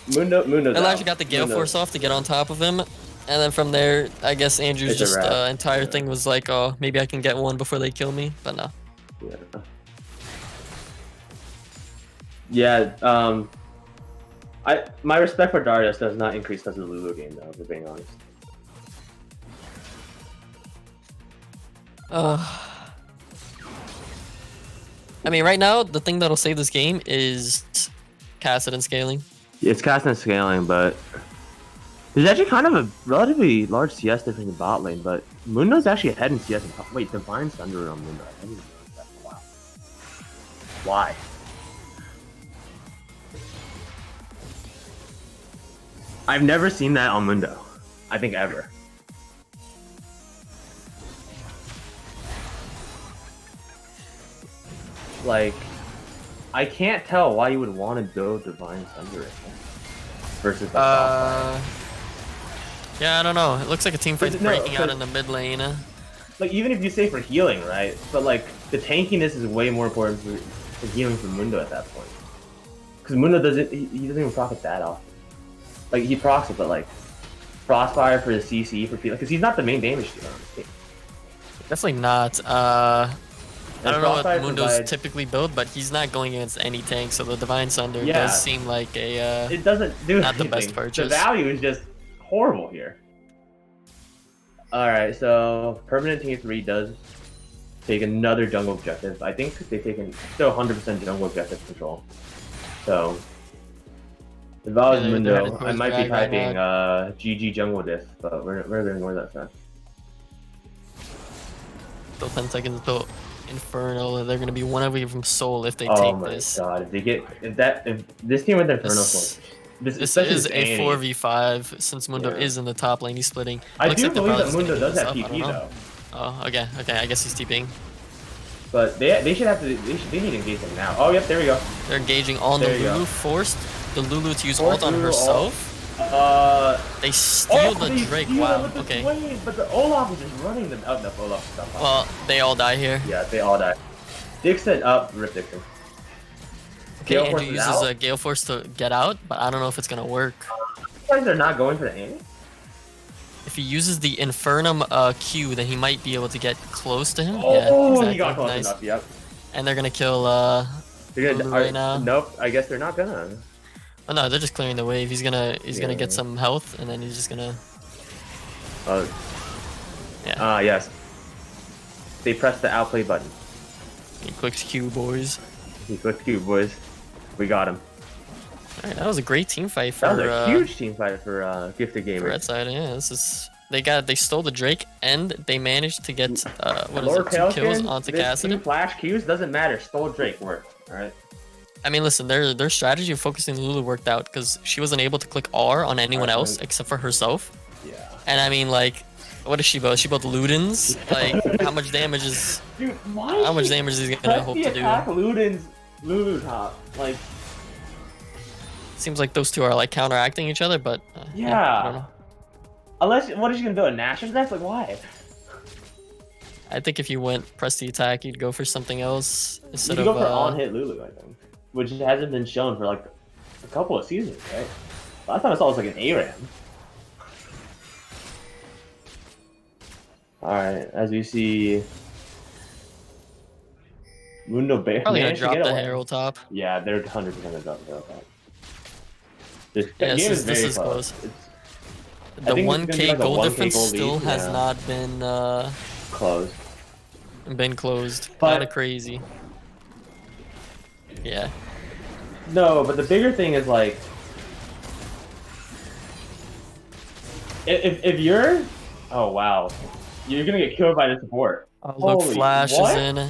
Mundo's Elijah out. got the Gale Mundo. Force off to get on top of him, and then from there, I guess Andrew's It's a just wrap. entire thing was like, oh, maybe I can get one before they kill me, but no. Yeah. My respect for Darius does not increase because of the Lulu game, though. For being honest. I mean, right now, the thing that'll save this game is Cassid and scaling. It's casting and scaling, but there's actually kind of a relatively large CS difference in bot lane. But Mundo's actually ahead in CS. And wait, Divine Thunder on Mundo. I didn't know that. Wow. Why? I've never seen that on Mundo. I think ever. Like, I can't tell why you would want to go Divine Thunder versus the Yeah, I don't know. It looks like a team fight's No, breaking out because- in the mid lane. Like, even if you say for healing, right? But like, the tankiness is way more important for healing for Mundo at that point. Because Mundo doesn't, he doesn't even proc it that often. Like, he procs it, but like, Frostfire for the CC for people, because he's not the main damage dealer on the team. Definitely not. I don't know what Frostfire Mundo's provides- typically build, but he's not going against any tank, so the Divine Thunder Yeah. does seem like a It doesn't do not the anything. best purchase. The value is just horrible here. Alright, so permanent tier 3 does take another jungle objective. I think they've taken still 100% jungle objective control. So, if I was Yeah, they're Mundo, headed I towards might be drag right typing now. GG jungle diff, but we're gonna ignore that stuff. still 10 seconds till Infernal. They're gonna be one away from Soul if they Oh take my this. god, if this team with Inferno This, this especially is with a Annie. 4v5 since Mundo Yeah. is in the top lane. He's splitting. I Looks do like they're believe probably that just gonna Mundo keep does this have up, I TP don't know. though. Oh, okay, okay. I guess he's TPing. But they should have to, they need to engage him now. Oh yep, there we go. They're engaging on There the you go. Lulu. Forced the Lulu to use Forced ult on Lulu herself. They steal the they Drake. steal it Wow. with the Okay. Swain, but the Olaf is just running them. Oh, no, Olaf is up. Well, they all die here. Yeah, they all die. Dixon up, rip Dixon. Okay, Gale Andrew Force is uses out? a Gale Force to get out, but I don't know if it's gonna work. Why they're not going for the Annie? If he uses the Infernum Q, then he might be able to get close to him. Oh, yeah, exactly. he got close nice. enough. Yep. And they're gonna kill They're gonna, Lulu right now. Nope. I guess they're not gonna. Oh no, they're just clearing the wave. He's gonna get some health, and then he's just gonna. Yeah. Yes. They pressed the outplay button. He clicks Q, boys. He clicked Q, boys. We got him. Alright, that was a great team fight for. That was a huge team fight for Gifted Gamers. For Red Side, yeah. This is. They stole the Drake, and they managed to get what is it, 2 kills onto Cassidy. Flash Qs doesn't matter. Stole Drake worked. All right. I mean, listen, their strategy of focusing Lulu worked out because she wasn't able to click R on anyone else except for herself. Yeah. And I mean, like, what is she both? She both Ludens. Like, how much damage is? Dude, how much damage is he gonna hope to do? Luden's Lulu top. Like, seems like those two are like counteracting each other, but yeah. I don't know. Unless, what is she gonna do? A Nashor's Nest? Like, why? I think if you went press the attack, you'd go for something else instead of. You go for on-hit Lulu, I think, which hasn't been shown for like a couple of seasons, right? Last time I saw it was like an ARAM. All right, as we see, Mundo Bear probably gonna drop the Herald top. Yeah, they're 100% gonna drop the Herald top. This is close. The 1K goal difference still has not been closed. Been closed. But, kind of crazy. Yeah. No, but the bigger thing is like, if you're, oh wow, you're gonna get killed by the support. Luke Flash is in.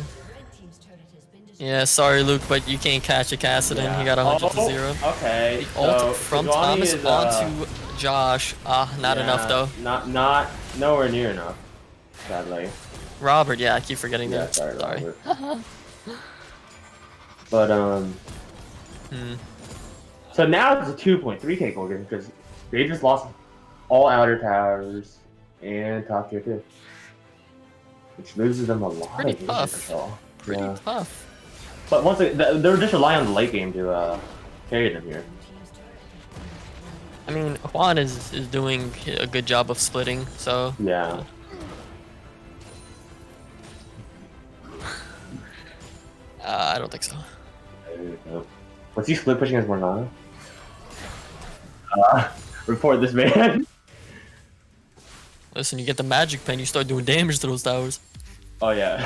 Yeah, sorry Luke, but you can't catch a Cassidon. Yeah. He got 100 to 0. Okay. The ult from Thomas onto Josh. Not enough though. Not nowhere near enough. Sadly. Robert, yeah, I keep forgetting that. Sorry. But so now it's a 2.3k goal game because they just lost all outer towers and top tier 2, which loses them a lot of vision control. Pretty tough. But once they're just relying on the late game to carry them here. I mean, Juan is doing a good job of splitting, so yeah. I don't think so. What's he split pushing as Morgana? Report this man. Listen, you get the magic pen, you start doing damage to those towers. Oh yeah.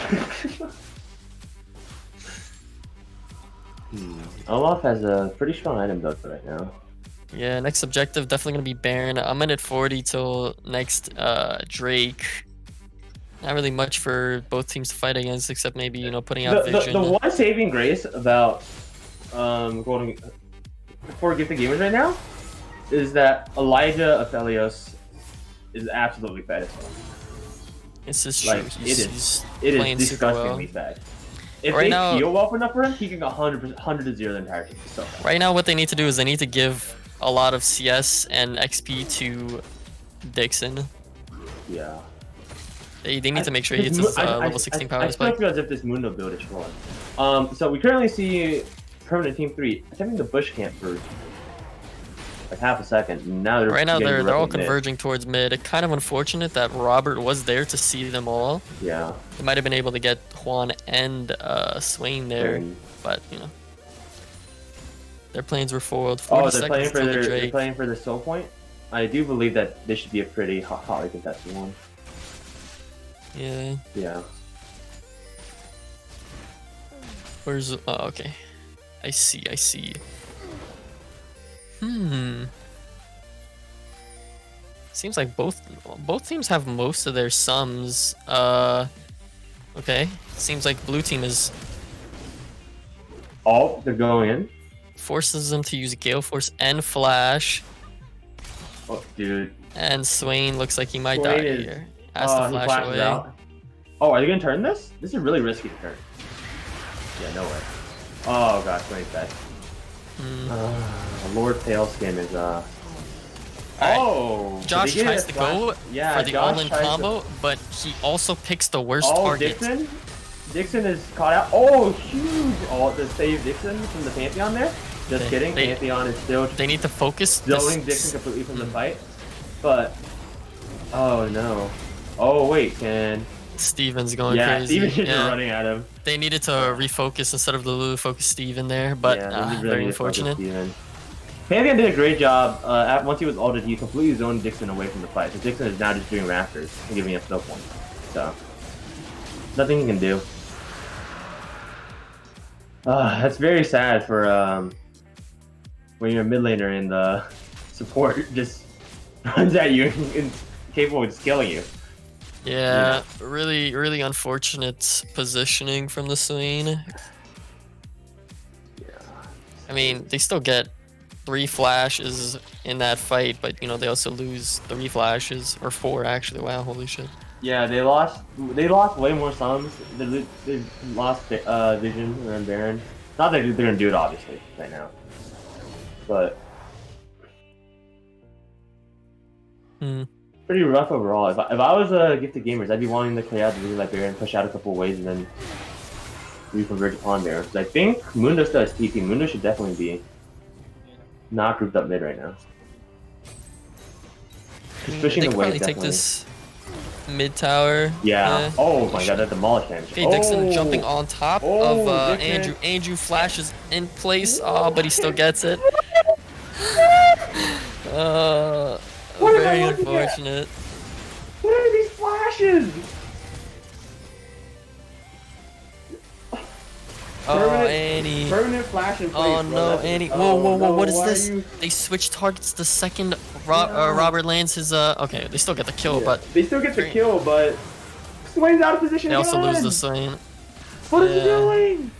Olaf has a pretty strong item build right now. Yeah, next objective definitely gonna be Baron. I'm in at 40 till next Drake. Not really much for both teams to fight against, except maybe, you know, putting out vision. The one saving grace about going for Gifted Gamers right now is that Elijah Aphelios is absolutely bad as well. This is like, true. it is disgustingly bad. If right they heal well enough for him, he can go 100 to 0 the entire team. So right now, what they need to do is they need to give a lot of CS and XP to Dixon. Yeah. They need to make sure he hits his level 16 power spike. I still feel as if this Mundo build is flawed. So we currently see Permanent Team 3 attempting the bush camp for like half a second. Now they're all converging towards mid. It's kind of unfortunate that Robert was there to see them all. Yeah. They might have been able to get Juan and Swain there, but you know. Their planes were forward. They're playing for the soul point. I do believe that this should be a pretty hotly contested one. Yeah. Yeah. Where's okay. I see. Seems like both teams have most of their sums. Okay. Seems like blue team is they're going in. Forces them to use Gale Force and Flash. Oh, dude. And Swain looks like he might die here. Has to flash away. Out. Oh, are they gonna turn this? This is really risky to turn. Yeah, no way. Oh gosh, Swain's dead. Lord Paleskin is Oh, Josh tries to go for the all-in combo, but he also picks the worst target. Dixon is caught out. Oh, huge ult to save Dixon from the Pantheon there. Just kidding. Pantheon is still. They need to focus. Zoning Dixon completely from the fight, but Oh no. Oh wait, can Steven's going crazy. Steven's just running at him. They needed to refocus instead of the Lulu focus Steven there, but very unfortunate. Pantheon did a great job. Once he was ulted, he completely zoned Dixon away from the fight. So Dixon is now just doing rafters and giving up no points. So nothing he can do. That's very sad for when you're a mid laner and the support just runs at you and capable of just killing you. Yeah, really, really unfortunate positioning from the Swain. Yeah. I mean, they still get 3 flashes in that fight, but you know they also lose 3 flashes or 4 actually. Wow, holy shit. Yeah, they lost way more sums. They lost Vision and Baron. Not that they're gonna do it obviously right now, but pretty rough overall. If I was Gifted Gamers, I'd be wanting to play out the Vision like Baron, push out a couple ways, and then reconvert upon Baron. Because I think Mundo still has TP. Mundo should definitely be not grouped up mid right now. He's pushing they the could wave, probably take this mid tower. Yeah. Oh my god, that demolished damage. Okay, Dixon jumping on top of Andrew. Andrew flashes in place, but he still gets it. Very unfortunate. What are these flashes? Annie. Permanent flash in place. Oh no, Annie. Whoa, what is this? They switch targets the second Robert lands his okay, they still get the kill, but they still get the kill, but Swain's out of position. They also lose the Swain. What is he doing?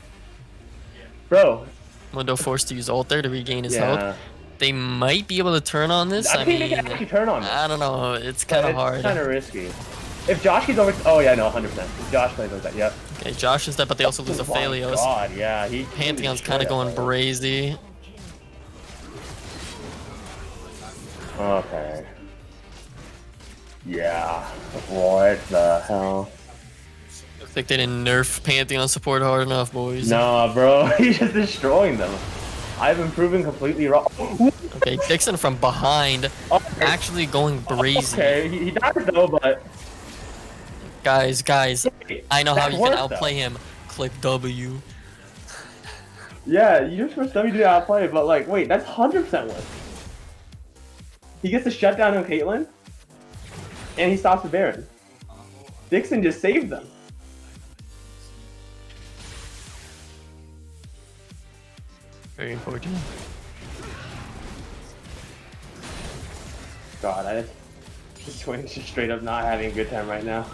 Bro. Mundo forced to use ult there to regain his health. They might be able to turn on this. I think they can actually turn on this. I don't know. It's kind of hard. It's kind of risky. If Josh gets over, oh yeah, no, 100%. If Josh plays like that, yep. Okay, Josh is dead, but they also lose Aphelios. God, yeah, Pantheon's kind of going brazy. Okay. Yeah. What the hell? Looks like they didn't nerf Pantheon support hard enough, boys. Nah, bro, he's just destroying them. I've been proven completely wrong. Okay, Dixon from behind, actually going brazy. Okay, he died though, but... Guys, I know how you can outplay him. Click W. Yeah, you just press W to outplay, but like, wait, that's 100% worth. He gets a shutdown on Caitlyn, and he stops the Baron. Dixon just saved them. Very unfortunate. God, this Swain's just straight up not having a good time right now.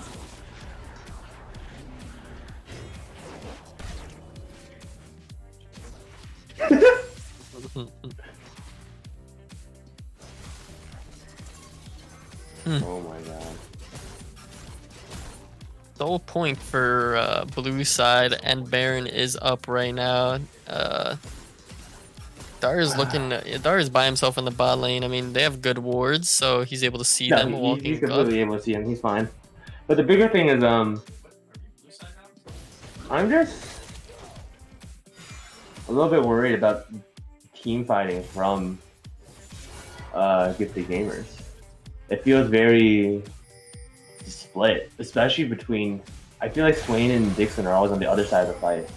Oh my god. The whole point for blue side and Baron is up right now. Dar's by himself in the bot lane. I mean, they have good wards, so he's able to see them walking he's completely able to see him. He's fine. But the bigger thing is, I'm just a little bit worried about team fighting from Gifted Gamers. It feels very split, especially between. I feel like Swain and Dixon are always on the other side of the fight.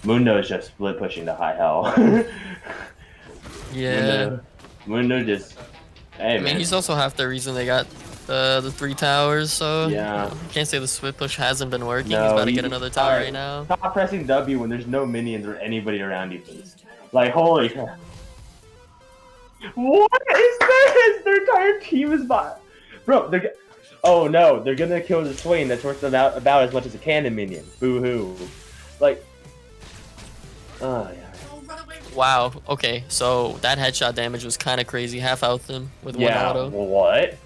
Mundo is just split pushing to high hell. Yeah. Mundo just. Hey, I mean, he's also half the reason they got the 3 towers, so yeah. You can't say the split push hasn't been working. No, he's about to get another tower right now. Stop pressing W when there's no minions or anybody around you, please. Like, holy crap. What is this? Their entire team is bot. Bro, they're. Oh no, they're gonna kill the Swain that's worth about as much as a cannon minion. Boo hoo. Like. Oh yeah. Wow. Okay, so that headshot damage was kind of crazy. Half out them with one auto. What?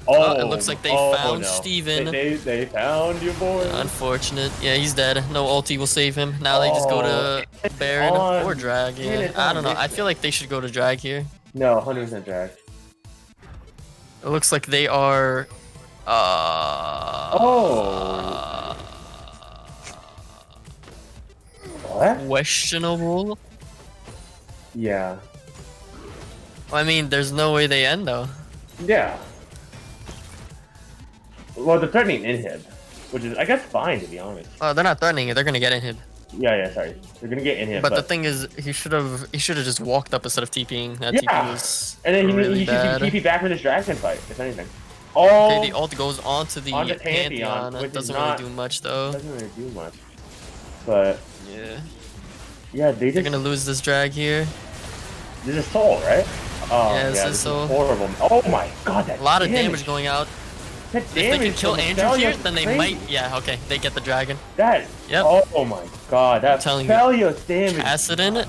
Oh, it looks like they found Steven. They found you, boy. Unfortunate. Yeah, he's dead. No ulti will save him. Now they just go to Baron or Drag. Yeah, I don't know. I feel like they should go to Drag here. No, 100% Drag. It looks like they are. What? Questionable. Yeah. Well, I mean, there's no way they end though. Yeah. Well, they're threatening inhib, which is, I guess, fine, to be honest. Oh, they're not threatening it. They're gonna get inhib. Yeah, sorry. They're gonna get inhib, But the thing is, he should have just walked up instead of TPing. That TP yeah. was And then really he bad. should TP back for this dragon fight, if anything. Oh, Okay, the ult goes onto the Pantheon. It doesn't really do much though. Doesn't really do much. But yeah, they're gonna lose this drag here. This is Soul, right? Oh, yeah, this is Soul. Horrible. Oh my god, that a lot of damage going out. That If they can kill Andrew here, then they might. Yeah, okay, they get the dragon. That. Yep. Oh my god, that Felios damage. Kassadin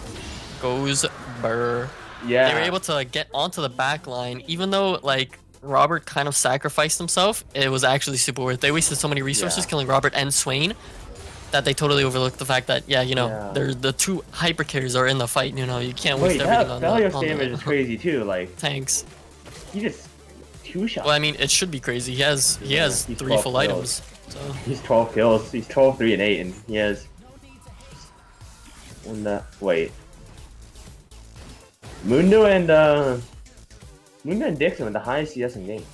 goes burr. Yeah. They were able to get onto the back line, even though like Robert kind of sacrificed himself. It was actually super worth. They wasted so many resources killing Robert and Swain that they totally overlooked the fact that they're the two hyper carries are in the fight. You know, you can't waste everything on Felios damage is crazy too. Like tanks. He just two shots. Well, I mean, it should be crazy. He has 3 full items. So he's 12 kills. He's 12, 3, and 8, and he has. Wait. Mundo and Dixon with the highest CS in game.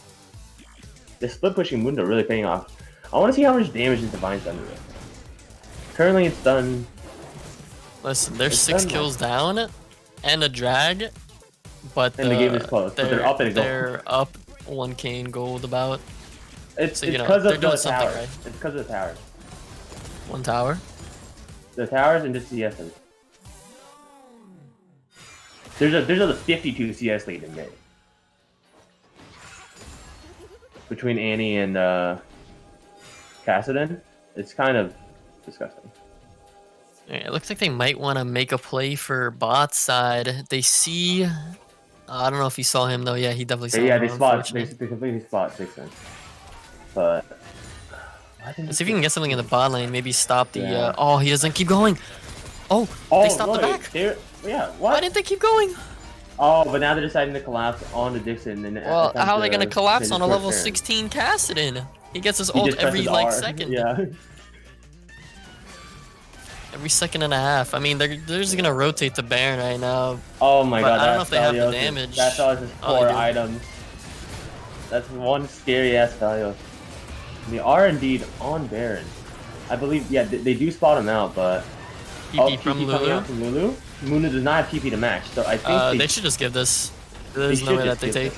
The split pushing Mundo really paying off. I want to see how much damage is Divine Thunder. Currently, it's done. Listen, they're 6 kills down, and a drag, but the game is close. But they're up in gold. They're up 1k in gold about. It's so, because of the something towers. right. It's because of the towers. One tower. The towers and just CS. There's a 52 CS lead in mid between Annie and Kassadin. It's kind of disgusting. It looks like they might want to make a play for bot side. They see. I don't know if you saw him though. Yeah, he definitely saw him. Yeah, they completely spot Dixon. But let's see if you can get something in the bot lane. Maybe stop the. Oh, he doesn't keep going. Oh, they stopped the back. Yeah, what? Why didn't they keep going? Oh, but now they're deciding to collapse onto Dixon. And well, how are they going to collapse on a level 16 Kassadin? He gets his ult every like second. Yeah. Every second and a half. I mean, they're just going to rotate the Baron right now. Oh my god, I don't know if they have the damage. That's all just 4 items. That's one scary ass Valios. They are indeed on Baron. I believe, yeah, they do spot him out, but. TP from Lulu. Lulu? Lulu does not have TP to match, so I think they should just give this. There's no way that they take.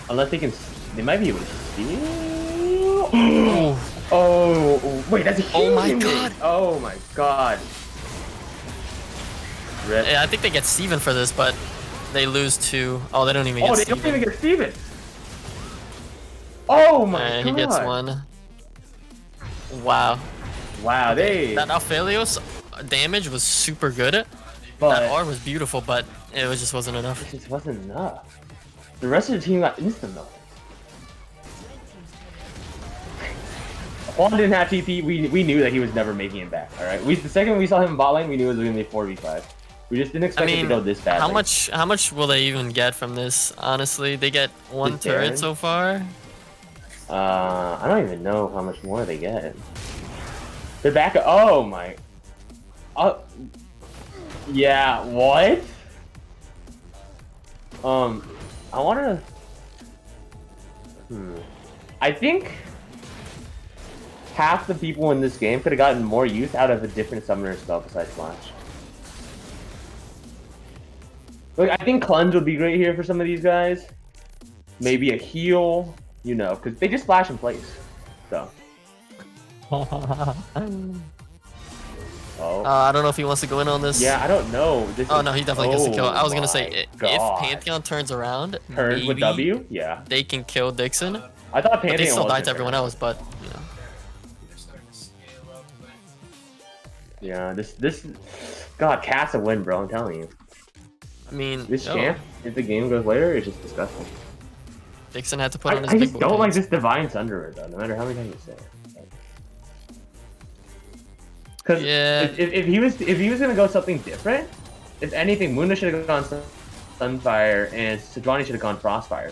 Unless they can, they might be able to steal. Oh, wait, that's a huge Oh my god! Oh my god! Rip. Yeah, I think they get Steven for this, but they lose to. Oh, they don't even get Steven. Don't even get Steven! Oh my god! He gets one. Wow. Wow, that Aphelios damage was super good. But that R was beautiful, but it just wasn't enough. It just wasn't enough. The rest of the team got instant though. Juan didn't have TP. We knew that he was never making it back. All right. The second we saw him in bot lane, we knew it was going to be 4v5. We just didn't expect it to go this bad. How much will they even get from this? Honestly, they get one turret so far. I don't even know how much more they get. They're back. Oh my. Yeah. What? I want to. I think half the people in this game could have gotten more use out of a different summoner spell besides Flash. Like, I think Cleanse would be great here for some of these guys. Maybe a heal, you know, because they just flash in place. So. I don't know if he wants to go in on this. Yeah, I don't know. No, he definitely gets to kill. I was gonna say if Pantheon turns around, maybe with W, yeah, they can kill Dixon. I thought Pantheon they still died to everyone else, but you know. Yeah, this God, Cass a win, bro. I'm telling you. I mean, this champ, if the game goes later, it's just disgusting. Dixon had to put on his. I just don't like this Divine Thunderer though. No matter how many times you say it. Because if he was gonna go something different, if anything, Muna should have gone Sunfire and Sejuani should have gone Frostfire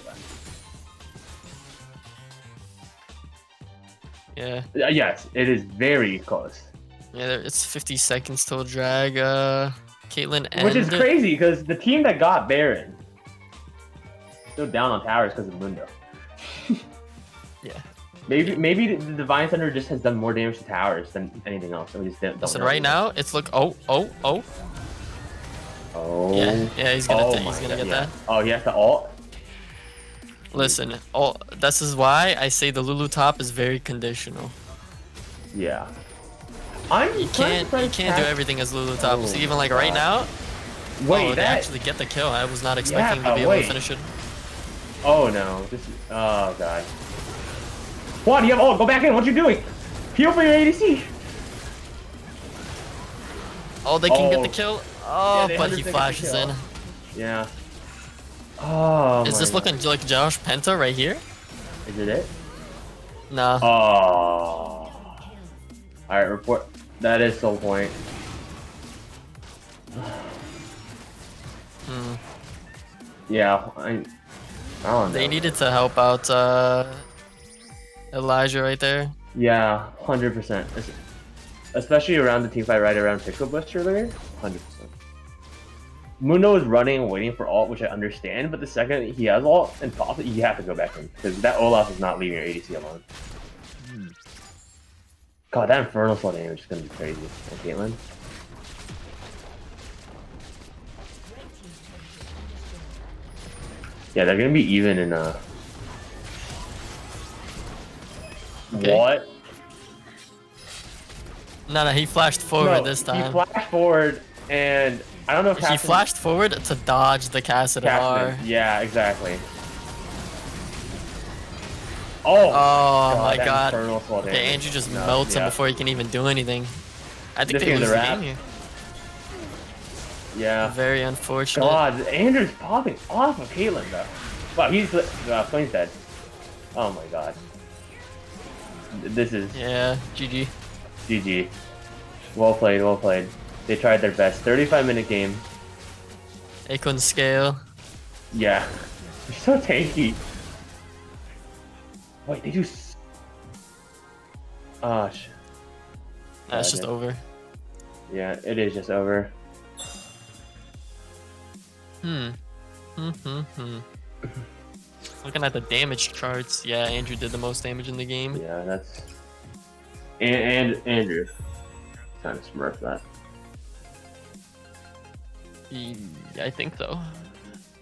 then. Yeah. Yes, it is very close. Yeah, it's 50 seconds till drag. Caitlyn and... Which is crazy, because the team that got Baron still down on towers because of Mundo. Yeah. Maybe the Divine Thunder just has done more damage to towers than anything else. We just don't Listen, know right now, it's look... Oh. Yeah, he's gonna get that. Oh, he has to ult? Listen, this is why I say the Lulu top is very conditional. Yeah. You can't do everything as Lulu top. So even like right now... Wait, they actually get the kill. I was not expecting to be able to finish it. Oh no, oh god. Juan, you have ult, go back in, what you doing? Heal for your ADC! Oh, they can get the kill? Oh, yeah, but he flashes in. Yeah. Oh, is this looking like Josh Penta right here? Is it? No. Oh. Alright, report. That is Soul Point. Yeah, I don't know. They needed to help out Elijah right there. Yeah, 100%. Especially around the team fight right around Pixel Bush earlier. 100%. Mundo is running and waiting for ult, which I understand, but the second he has ult and pops it, you have to go back in. Because that Olaf is not leaving your ADC alone. God, that Infernal Soul damage is going to be crazy. And Caitlyn. Yeah, they're gonna be even in Okay. What? No, he flashed forward this time. He flashed forward, and I don't know if he flashed forward to dodge the Cassidy R. Yeah, exactly. Oh my god. Okay, Andrew just melts him before he can even do anything. I think they lose the game here. Yeah. Very unfortunate. God, Andrew's popping off of Caitlyn though. Wow, he's Flame's dead. Oh my god. This is GG. GG. Well played, well played. They tried their best. 35-minute game. They couldn't scale. Yeah. They're so tanky. Wait, they do. Oh shit. That's just over. Yeah, it is just over. Looking at the damage charts, yeah, Andrew did the most damage in the game. Yeah, that's. And Andrew. Kind of smurf that. Yeah, I think so.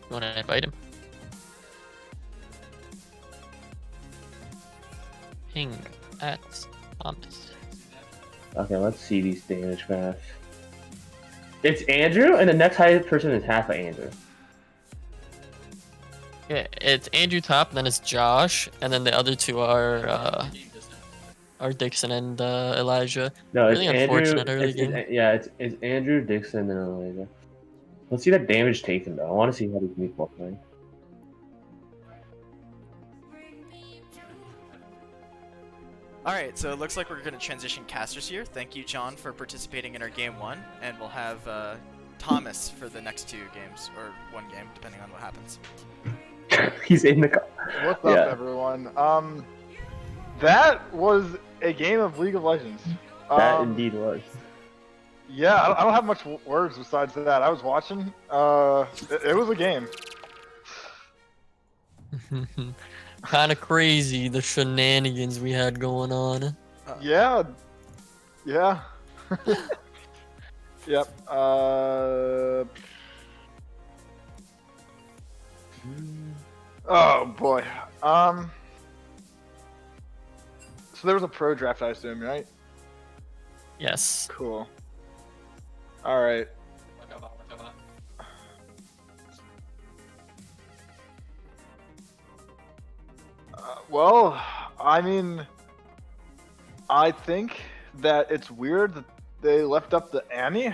You want to invite him? Ping at Thomas. Okay, let's see these damage graphs. It's Andrew, and the next highest person is half of Andrew. Yeah, it's Andrew top, then it's Josh, and then the other two are Dixon and Elijah. No, really it's unfortunate Andrew. early game. It's Andrew, Dixon, and Elijah. Let's see that damage taken though. I want to see how these meatball play. Alright, so it looks like we're going to transition casters here. Thank you, John, for participating in our game 1, and we'll have Thomas for the next 2 games, or 1 game, depending on what happens. He's in the car. What's up, everyone? That was a game of League of Legends. That indeed was. Yeah, I don't have much words besides that. I was watching. It was a game. Kind of crazy, the shenanigans we had going on. Yeah. Yeah. Yep. Oh boy. So there was a pro draft, I assume, right? Yes. Cool. All right. Well, I mean, I think that it's weird that they left up the Annie.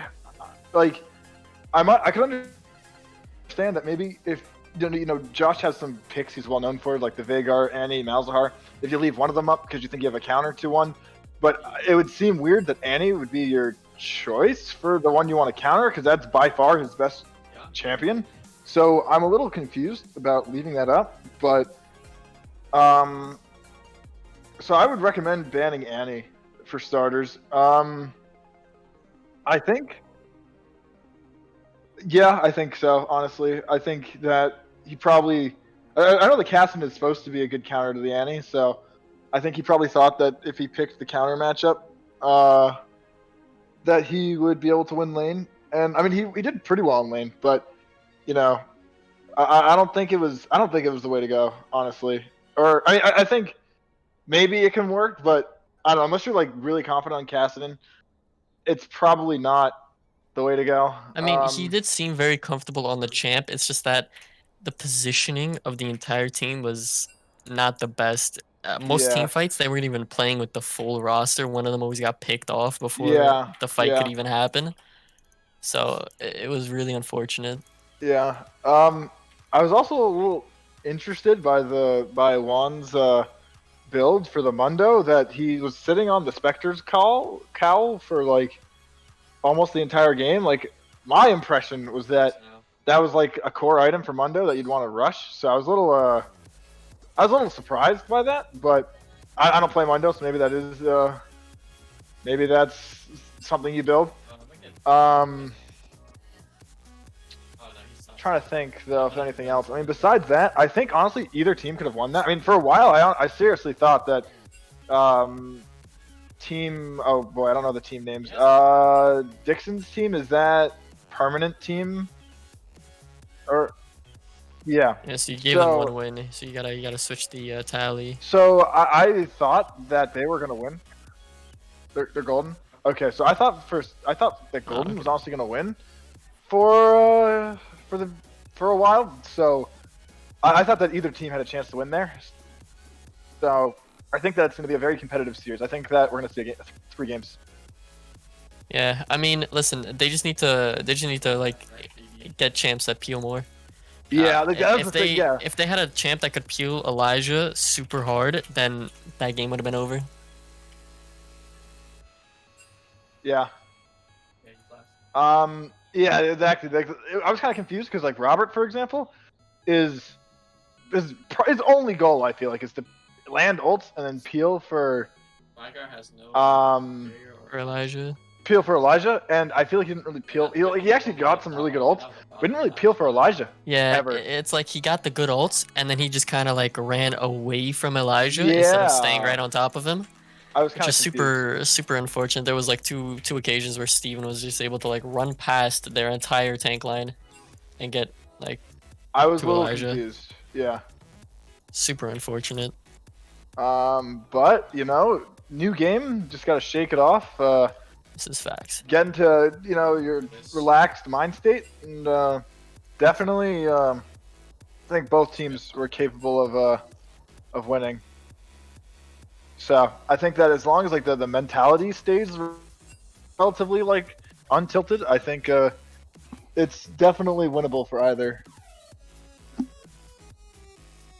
Like, I could understand that maybe if you know Josh has some picks he's well known for, like the Veigar, Annie, Malzahar. If you leave one of them up because you think you have a counter to one, but it would seem weird that Annie would be your choice for the one you want to counter because that's by far his best champion. So I'm a little confused about leaving that up, but so I would recommend banning Annie for starters. I think Yeah, I think so. Honestly, I think that he probably. I know the Casson is supposed to be a good counter to the Annie, so I think he probably thought that if he picked the counter matchup, uh, that he would be able to win lane. And I mean, he did pretty well in lane, but you know, I don't think it was. I don't think it was the way to go, honestly. Or I think maybe it can work, but I don't know. Unless you're like really confident on Cassidy, it's probably not the way to go. I mean, he did seem very comfortable on the champ. It's just that the positioning of the entire team was not the best. Most team Yeah, fights, they weren't even playing with the full roster. One of them always got picked off before yeah, the fight could yeah, even happen. So it was really unfortunate. yeah. I was also a little interested by Juan's build for the Mundo that he was sitting on the Spectre's cowl for like almost the entire game. Like my impression was that that was like a core item for Mundo that you'd want to rush. So I was a little surprised by that, but I don't play Mundo, so maybe that is maybe that's something you build. Trying to think though if anything else. I mean, besides that, I think honestly either team could have won that. I mean, for a while, I seriously thought that team. Oh boy, I don't know the team names. Dixon's team, is that permanent team? Or yeah. Yeah, so you gave them one win. So you gotta switch the tally. So I thought that they were gonna win. They're golden. Okay, so I thought that golden was honestly gonna win for a while. So I thought that either team had a chance to win there. So I think that's going to be a very competitive series. I think that we're going to see 3 games. Yeah, I mean, listen, they just need to like get champs that peel more. Yeah, that's if the they thing. Yeah, if they had a champ that could peel Elijah super hard, then that game would have been over. yeah. Yeah, exactly. Like, I was kind of confused because like Robert, for example, his only goal I feel like is to land ults and then peel for For Elijah. peel for Elijah, and I feel like he didn't really peel. He actually got some really good ults, but he didn't really peel for Elijah. Yeah, ever. it's like he got the good ults, and then he just kind of like ran away from Elijah instead of staying right on top of him. I was kind of super unfortunate. There was like two occasions where Steven was just able to like run past their entire tank line and get like I was to a little Elijah. confused. Yeah. Super unfortunate. But you know, new game, just gotta shake it off. This is facts. Get into your relaxed mind state, and definitely, I think both teams were capable of winning. So I think that as long as like the mentality stays relatively like untilted, I think it's definitely winnable for either.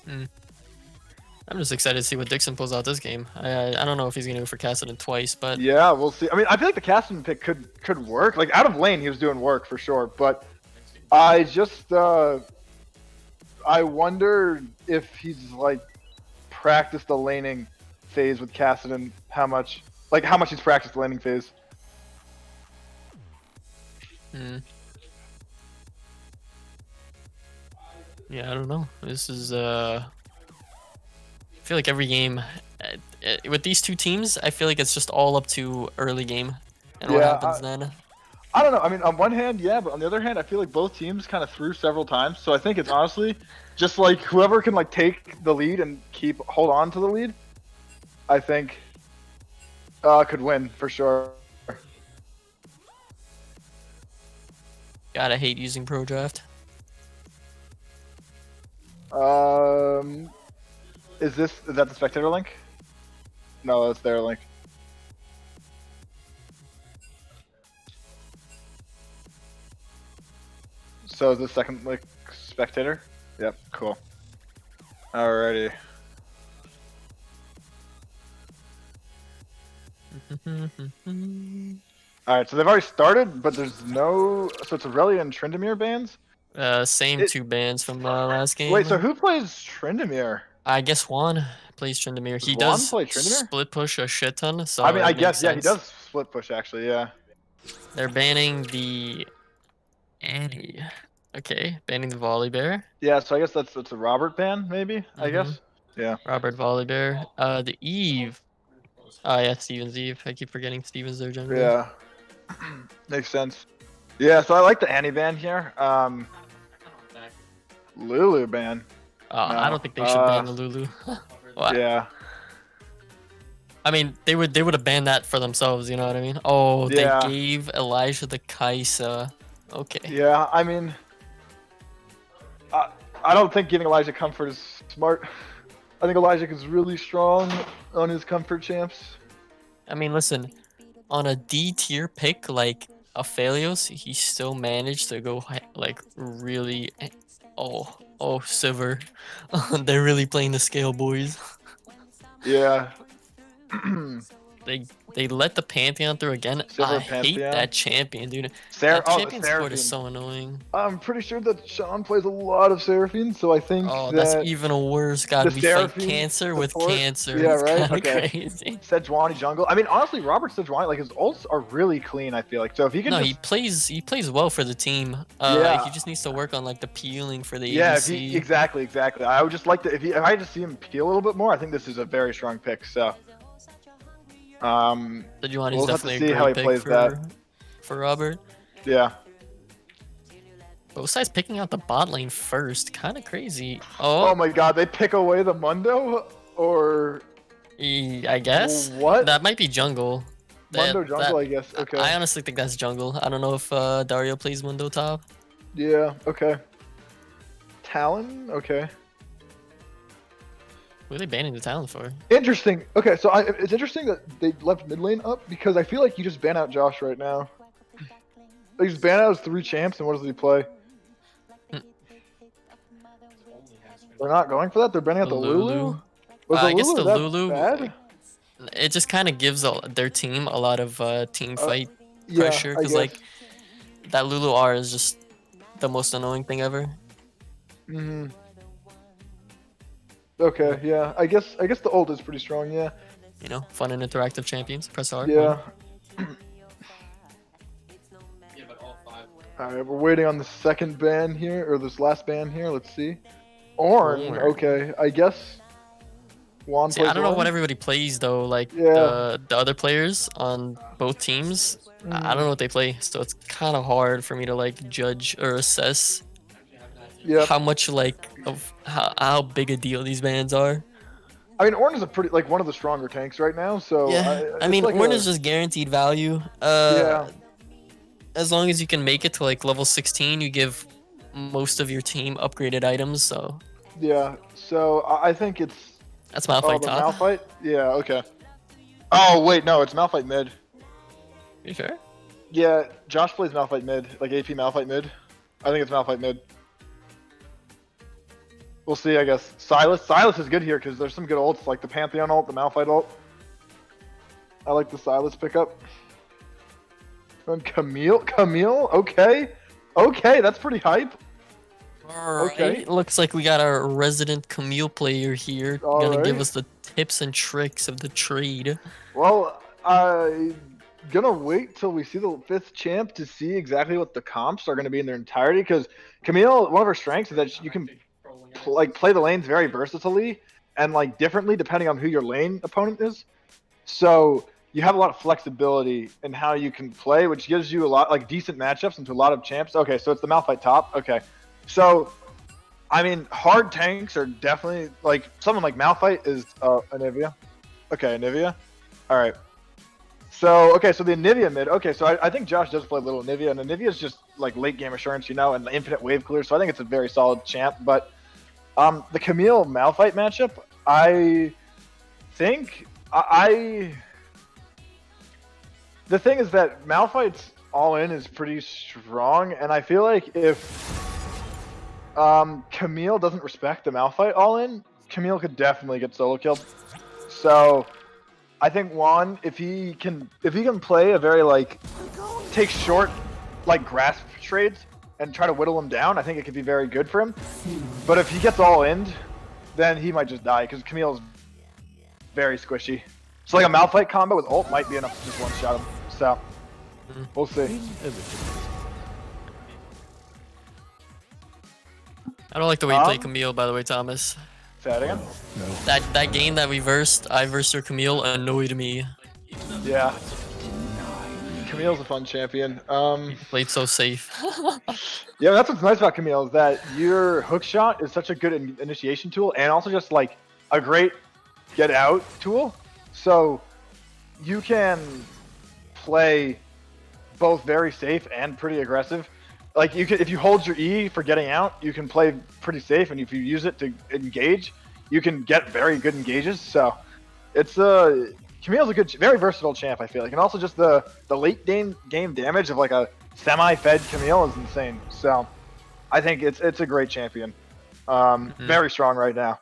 I'm just excited to see what Dixon pulls out this game. I don't know if he's gonna go for Cassidy twice, but Yeah, we'll see. I mean, I feel like the Cassidy pick could work. Like out of lane, he was doing work for sure. But I just I wonder if he's like practiced the laning phase with Cassidy. How much he's practiced the laning phase. Yeah, I don't know. This is I feel like every game with these two teams, I feel like it's just all up to early game and what happens then. I don't know. I mean, on one hand, yeah, but on the other hand, I feel like both teams kind of threw several times. So I think it's honestly just like whoever can like take the lead and hold on to the lead, I think could win for sure. Gotta hate using Pro Draft. Is that the spectator link? No, that's their link. So is the second link spectator? Yep, cool. Alrighty. Alright, so they've already started, but there's no. So it's Aurelia and Tryndamere bans? Same two bans from last game. Wait, so who plays Tryndamere? I guess Juan plays Tryndamere. He Juan does play Tryndamere? split push a shit ton. So I mean, I it guess makes yeah, he sense. does split push actually. Yeah. They're banning the Annie. Okay, banning the volley bear. Yeah, so I guess that's a Robert ban, maybe. I Mhm. guess. Yeah. Robert volley bear. The Eve. Oh yeah, Steven's Eve. I keep forgetting Steven's their jungler. Yeah. Makes sense. Yeah, so I like the Annie ban here. Lulu ban. I don't think they should ban the Lulu. Well, Yeah. I mean, they would have banned that for themselves. You know what I mean? Oh, Yeah. they gave Elijah the Kaisa. Okay. Yeah, I mean, I don't think giving Elijah comfort is smart. I think Elijah is really strong on his comfort champs. I mean, listen, on a D tier pick like Aphelios, he still managed to go like really. Oh, Silver. They're really playing the scale, boys. Yeah. They let the Pantheon through again. Silver I hate Pantheon. that champion, dude. Sarah, That champion support is Seraphine. so annoying. I'm pretty sure that Sean plays a lot of Seraphine, so I think Oh, that that's even worse. God, the we fight Seraphine cancer with support- cancer. Yeah, It's right? kind of Okay. crazy. Sejuani jungle. I mean, honestly, Robert Sejuani, like his ults are really clean. I feel like so if he can No, just he plays well for the team. Yeah. He just needs to work on like the peeling for the yeah, if ADC. he exactly. I would just like to if I just see him peel a little bit more. I think this is a very strong pick. So, Sejuani's we'll have to definitely see a how he great plays pick that. for Robert. Yeah. But besides picking out the bot lane first, kind of crazy. Oh, Oh my God, they pick away the Mundo or I guess what? that might be jungle. Mundo jungle, I guess. Okay. I honestly think that's jungle. I don't know if Dario plays Mundo top. Yeah. Okay. Talon. Okay. What are they banning the Talon for? Interesting. Okay, so it's interesting that they left mid lane up because I feel like you just ban out Josh right now. They just ban out his 3 champs, and what does he play? They're not going for that. They're banning out the Lulu. Was the I guess Lulu the that Lulu. bad? It just kind of gives their team a lot of team fight Yeah, pressure I because guess. like that Lulu R is just the most annoying thing ever. Mhm. Okay, yeah. I guess the ult is pretty strong. Yeah. You know, fun and interactive champions. Press R. Yeah. All right, we're waiting on the second ban here, or this last ban here. Let's see. Ornn. Ornn. Okay, I guess. Juan See, plays I don't know Ornn? what everybody plays though. Like Yeah. the other players on both teams, I Mm-hmm. don't know what they play, so it's kind of hard for me to like judge or assess Yep. how much like of how big a deal these bans are. I mean, Ornn is a pretty like one of the stronger tanks right now. So Yeah, I it's mean, like Ornn is just guaranteed value. Yeah. As long as you can make it to like level 16, you give most of your team upgraded items. So Yeah. So I think it's that's Malphite the top. Malphite. Yeah. Okay. Oh wait, no, it's Malphite mid. You sure? Yeah, Josh plays Malphite mid, like AP Malphite mid. I think it's Malphite mid. We'll see, I guess. Silas is good here because there's some good ults, like the Pantheon ult, the Malphite ult. I like the Silas pickup. And Camille, okay. Okay, that's pretty hype. Alright, Okay. looks like we got our resident Camille player here. Gonna give Alright. us the tips and tricks of the trade. Well, I'm gonna wait till we see the 5th champ to see exactly what the comps are gonna be in their entirety. Because Camille, one of her strengths is that you can play the lanes very versatilely and like differently depending on who your lane opponent is. So you have a lot of flexibility in how you can play, which gives you a lot like decent matchups into a lot of champs. Okay, so it's the Malphite top. Okay, so I mean, hard tanks are definitely like someone like Malphite is Anivia. Okay, Anivia. All right. So okay, so the Anivia mid. Okay, so I think Josh does play little Anivia, and Anivia is just like late game assurance, you know, and infinite wave clear. So I think it's a very solid champ. But the Camille Malphite matchup, I think the thing is that Malphite's all in is pretty strong, and I feel like if Camille doesn't respect the Malphite all in, Camille could definitely get solo killed. So I think Juan, if he can play a very like take short like grasp trades and try to whittle him down, I think it could be very good for him. But if he gets all in, then he might just die because Camille's very squishy. So like a Malphite combo with ult might be enough to just one shot him. So we'll see. I don't like the way you play Camille, by the way, Thomas. Say that again? That game that I versed your Camille annoyed me. Yeah. Camille's a fun champion. He played so safe. Yeah, that's what's nice about Camille is that your hook shot is such a good initiation tool and also just like a great get out tool. So you can play both very safe and pretty aggressive. Like you can, if you hold your E for getting out, you can play pretty safe, and if you use it to engage, you can get very good engages. So it's Camille's a good, very versatile champ, I feel like, and also just the late game damage of like a semi-fed Camille is insane. So I think it's a great champion. Very strong right now,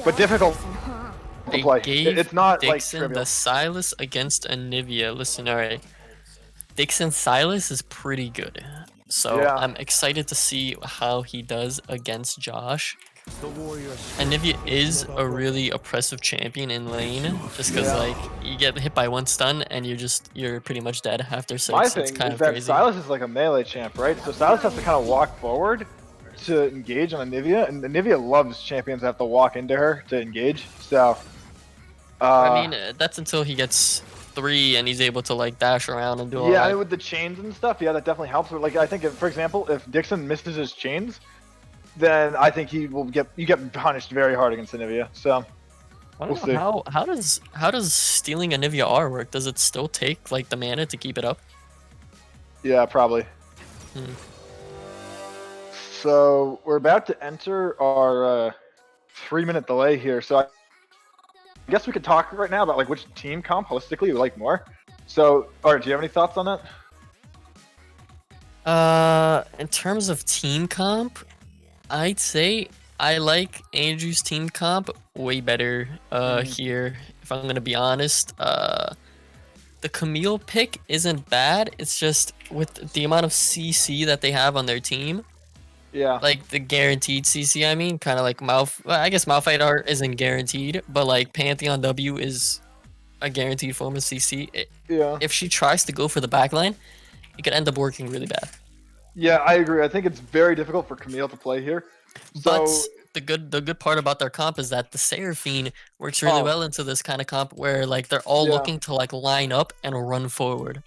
but difficult to They play. gave It's not Dixon like the Silas against Anivia. Listen, alright. Dixon Silas is pretty good. So Yeah. I'm excited to see how he does against Josh. Anivia is a really oppressive champion in lane, just because like you get hit by one stun and you're pretty much dead after 6. My It's thing kind is of that crazy. Silas is like a melee champ, right? So Silas has to kind of walk forward to engage on Anivia, and Anivia loves champions that have to walk into her to engage. So, I mean, that's until he gets 3 and he's able to like dash around and do all yeah, I that. mean, with the chains and stuff, yeah, that definitely helps. But like, I think, for example, if Dixon misses his chains, then I think he will get punished very hard against Anivia. So, I we'll don't see. know, how does stealing Anivia R work? Does it still take like the mana to keep it up? Yeah, probably. Hmm. So we're about to enter our 3-minute delay here. So I guess we could talk right now about like which team comp holistically you like more. So, Art, do you have any thoughts on that? In terms of team comp, I'd say I like Andrew's team comp way better here, if I'm gonna be honest. The Camille pick isn't bad, it's just with the amount of CC that they have on their team, Yeah. like the guaranteed CC, I mean, kind of like I guess Malphite Art isn't guaranteed, but like Pantheon W is a guaranteed form of CC. Yeah. If she tries to go for the backline, it could end up working really bad. Yeah, I agree. I think it's very difficult for Camille to play here. But So, the good part about their comp is that the Seraphine works really well into this kind of comp where like they're all Yeah. looking to like line up and run forward.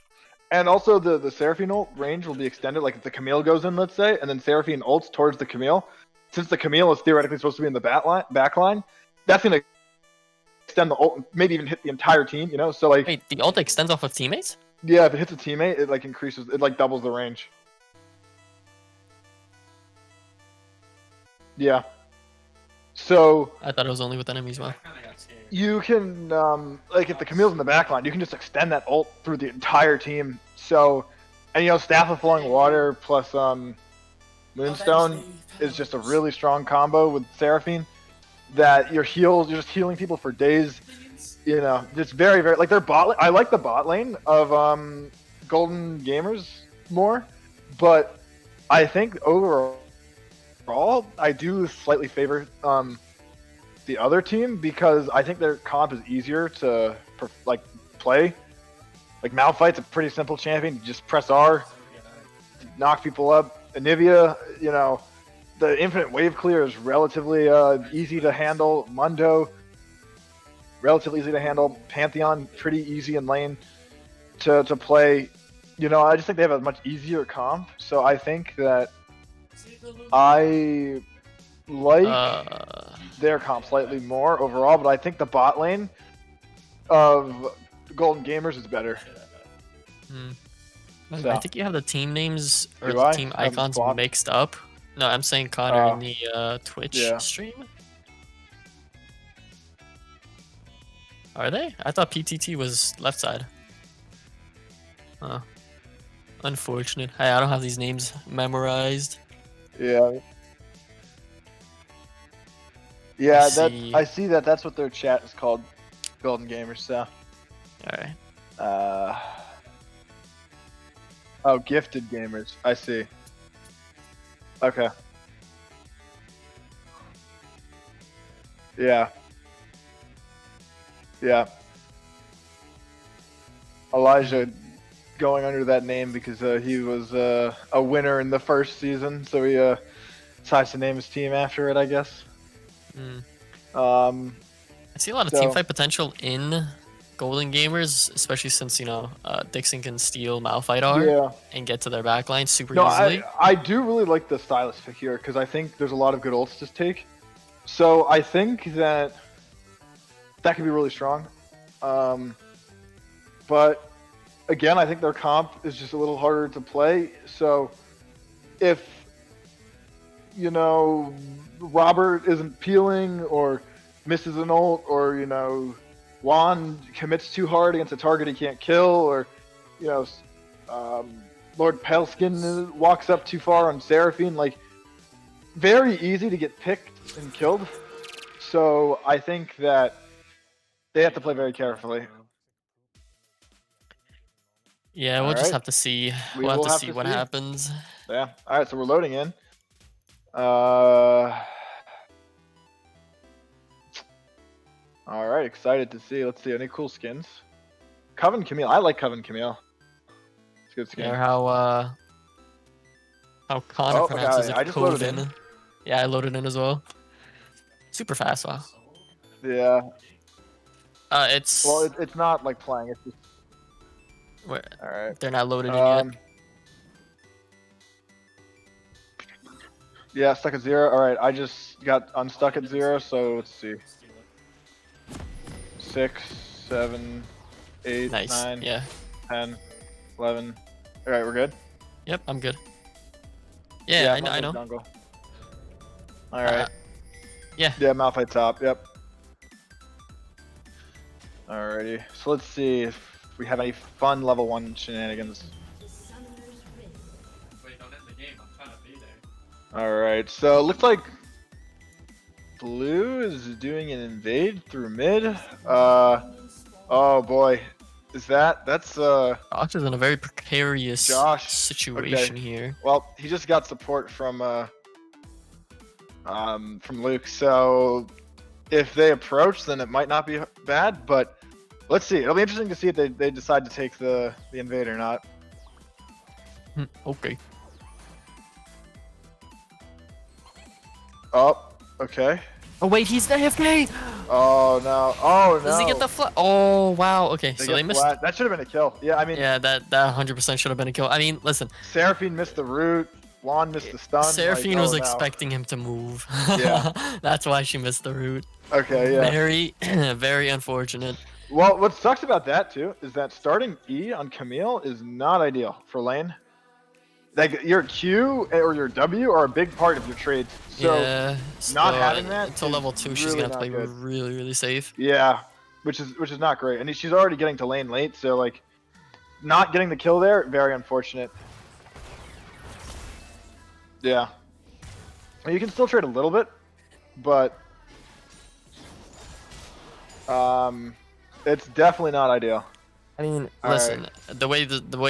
and also the Seraphine ult range will be extended. Like if the Camille goes in, let's say, and then Seraphine ults towards the Camille, since the Camille is theoretically supposed to be in the back line, that's gonna extend the ult, maybe even hit the entire team. You know, so like, Wait, the ult extends off of teammates? yeah, if it hits a teammate, it like increases, it like doubles the range. Yeah. So I thought it was only with enemies. Well, you can like if the Camille's in the back line, you can just extend that ult through the entire team. So, and you know, Staff of Flowing Water plus Moonstone is just a really strong combo with Seraphine. That you're just healing people for days. You know, it's very like their bot. I like the bot lane of Golden Gamers more, but I think overall I do slightly favor the other team because I think their comp is easier to like play. Like Malphite's a pretty simple champion. You just press R, knock people up. Anivia, you know, the infinite wave clear is relatively easy to handle. Mundo, relatively easy to handle. Pantheon, pretty easy in lane to play. You know, I just think they have a much easier comp. So I think that I like their comp slightly more overall, but I think the bot lane of Golden Gamers is better. So. I think you have the team names or Do the I? team I have them icons swapped. mixed up. No, I'm saying Connor Oh. in the Twitch Yeah. stream. Are they? I thought PTT was left side. Huh. Unfortunate. Hey, I don't have these names memorized. Yeah. Yeah, see. I see that. That's what their chat is called, Golden Gamers. So. Alright. Oh, Gifted Gamers. I see. Okay. Yeah. Yeah. Elijah going under that name because he was a winner in the first season, so he decides to name his team after it, I guess. Mm. I see a lot of teamfight potential in Golden Gamers, especially since, you know, Dixon can steal Malphite R and get to their backline super easily. I do really like the Stylus pick here because I think there's a lot of good ults to take. So I think that could be really strong. But again, I think their comp is just a little harder to play. So if, you know, Robert isn't peeling or misses an ult, or, you know, Juan commits too hard against a target he can't kill, or, you know, Lord Paleskin walks up too far on Seraphine, like, very easy to get picked and killed. So I think that they have to play very carefully. Yeah, we'll just have to see. We'll have to see what happens. Yeah. All right, so we're loading in. All right, excited to see. Let's see, any cool skins? Coven Camille. I like Coven Camille. It's a good skin. Yeah, how Connor pronounces it. I just loaded in. Yeah, I loaded in as well. Super fast, wow. Yeah. It's... Well, it's not like playing. It's just... Where? All right. They're not loaded in yet. Yeah, stuck at 0. All right, I just got unstuck at 0, so let's see. 6, 7, 8, nice. 9, yeah. 10, 11. All right, we're good? Yep, I'm good. Yeah, I know. Jungle. All right. Yeah. Yeah, Malphite top, yep. Alrighty, so let's see if we have any fun level 1 shenanigans. Wait, don't end the game. I'm trying to be there. Alright, so it looks like Blue is doing an invade through mid. Oh boy. That's Josh is in a very precarious situation here. Well, he just got support from Luke, so if they approach, then it might not be bad, but let's see. It'll be interesting to see if they decide to take the invade or not. Okay. Oh, okay. Oh wait, he's the AFK! Oh no! Oh no! Does he get the flat? Oh wow! Okay, so they missed. That should have been a kill. Yeah, I mean. Yeah, that 100% should have been a kill. I mean, listen. Seraphine missed the root. Juan missed the stun. Seraphine was expecting him to move. Yeah. That's why she missed the root. Okay, yeah. Very, very unfortunate. Well, what sucks about that too is that starting E on Camille is not ideal for lane. Like your Q or your W are a big part of your trades. So yeah, not having that until level 2, she's gonna play really, really safe. Yeah, which is not great. And she's already getting to lane late, so like not getting the kill there, very unfortunate. Yeah. I mean, you can still trade a little bit, but it's definitely not ideal. I mean, listen, the way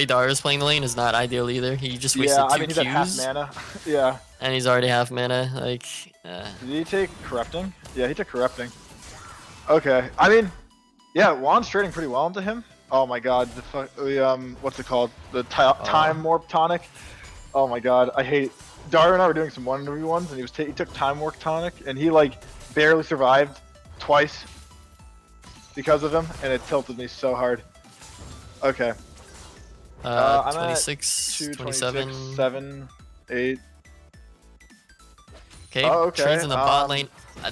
Darius playing the lane is not ideal either. He just wasted 2 he's Qs. at half mana. Yeah. And he's already half mana. Like, Did he take corrupting? Yeah, he took corrupting. Okay. I mean, yeah, Juan's trading pretty well into him. Oh my god, the what's it called? The time warp tonic. Oh my god, I hate. Dario and I were doing some 1v1s, and he took time warp tonic, and he like barely survived twice because of him, and it tilted me so hard. Okay. I'm 26, 2, 27, 26, 7, 8. Okay, trades in the bot lane.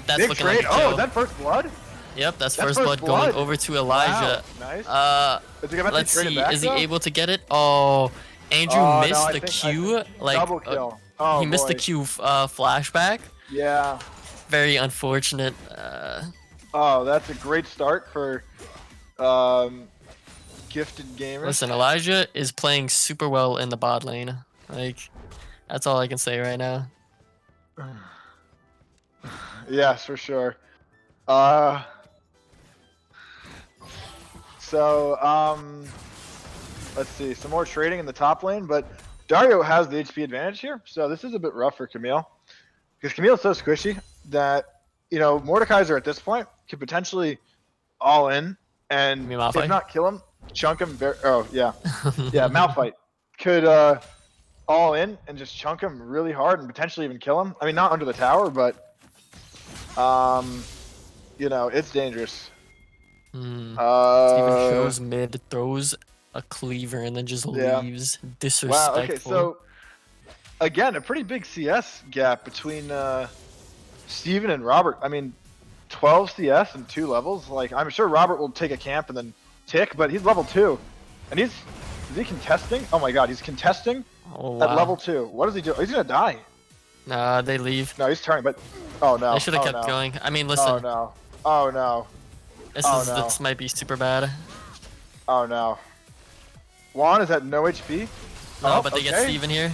That's looking like a kill. Oh, is that first blood? Yep, that's first blood going over to Elijah. Wow. Nice. Let's see. Is he able to get it? Oh, Andrew missed the Q. Like, double kill. He missed the Q flashback. Yeah. Very unfortunate. Oh, that's a great start for gifted gamers. Listen, Elijah is playing super well in the bot lane. Like, that's all I can say right now. Yes, for sure. Let's see, some more trading in the top lane, but Dario has the HP advantage here, so this is a bit rough for Camille. Because Camille's so squishy that, you know, Mordekaiser at this point could potentially all in, and if not kill him, chunk him. Yeah, Malphite could all in and just chunk him really hard and potentially even kill him. I mean, not under the tower, but you know, it's dangerous. Steven Uh, shows mid, throws a cleaver, and then just Yeah. leaves. wow. Disrespectful. Okay, so again, a pretty big CS gap between Steven and Robert. I mean, 12 CS and 2 levels. Like, I'm sure Robert will take a camp and then tick, but he's level 2, and is he contesting? Oh my God, he's contesting Oh, at wow. level 2. What does he do? He's gonna die. Nah, they leave. No, he's turning, but oh no. They should have oh, kept no. going. I mean, Oh listen, no. Oh no. no. this might be super bad. Oh no. Juan is at no HP. No, Oh, but they get okay. Steven here.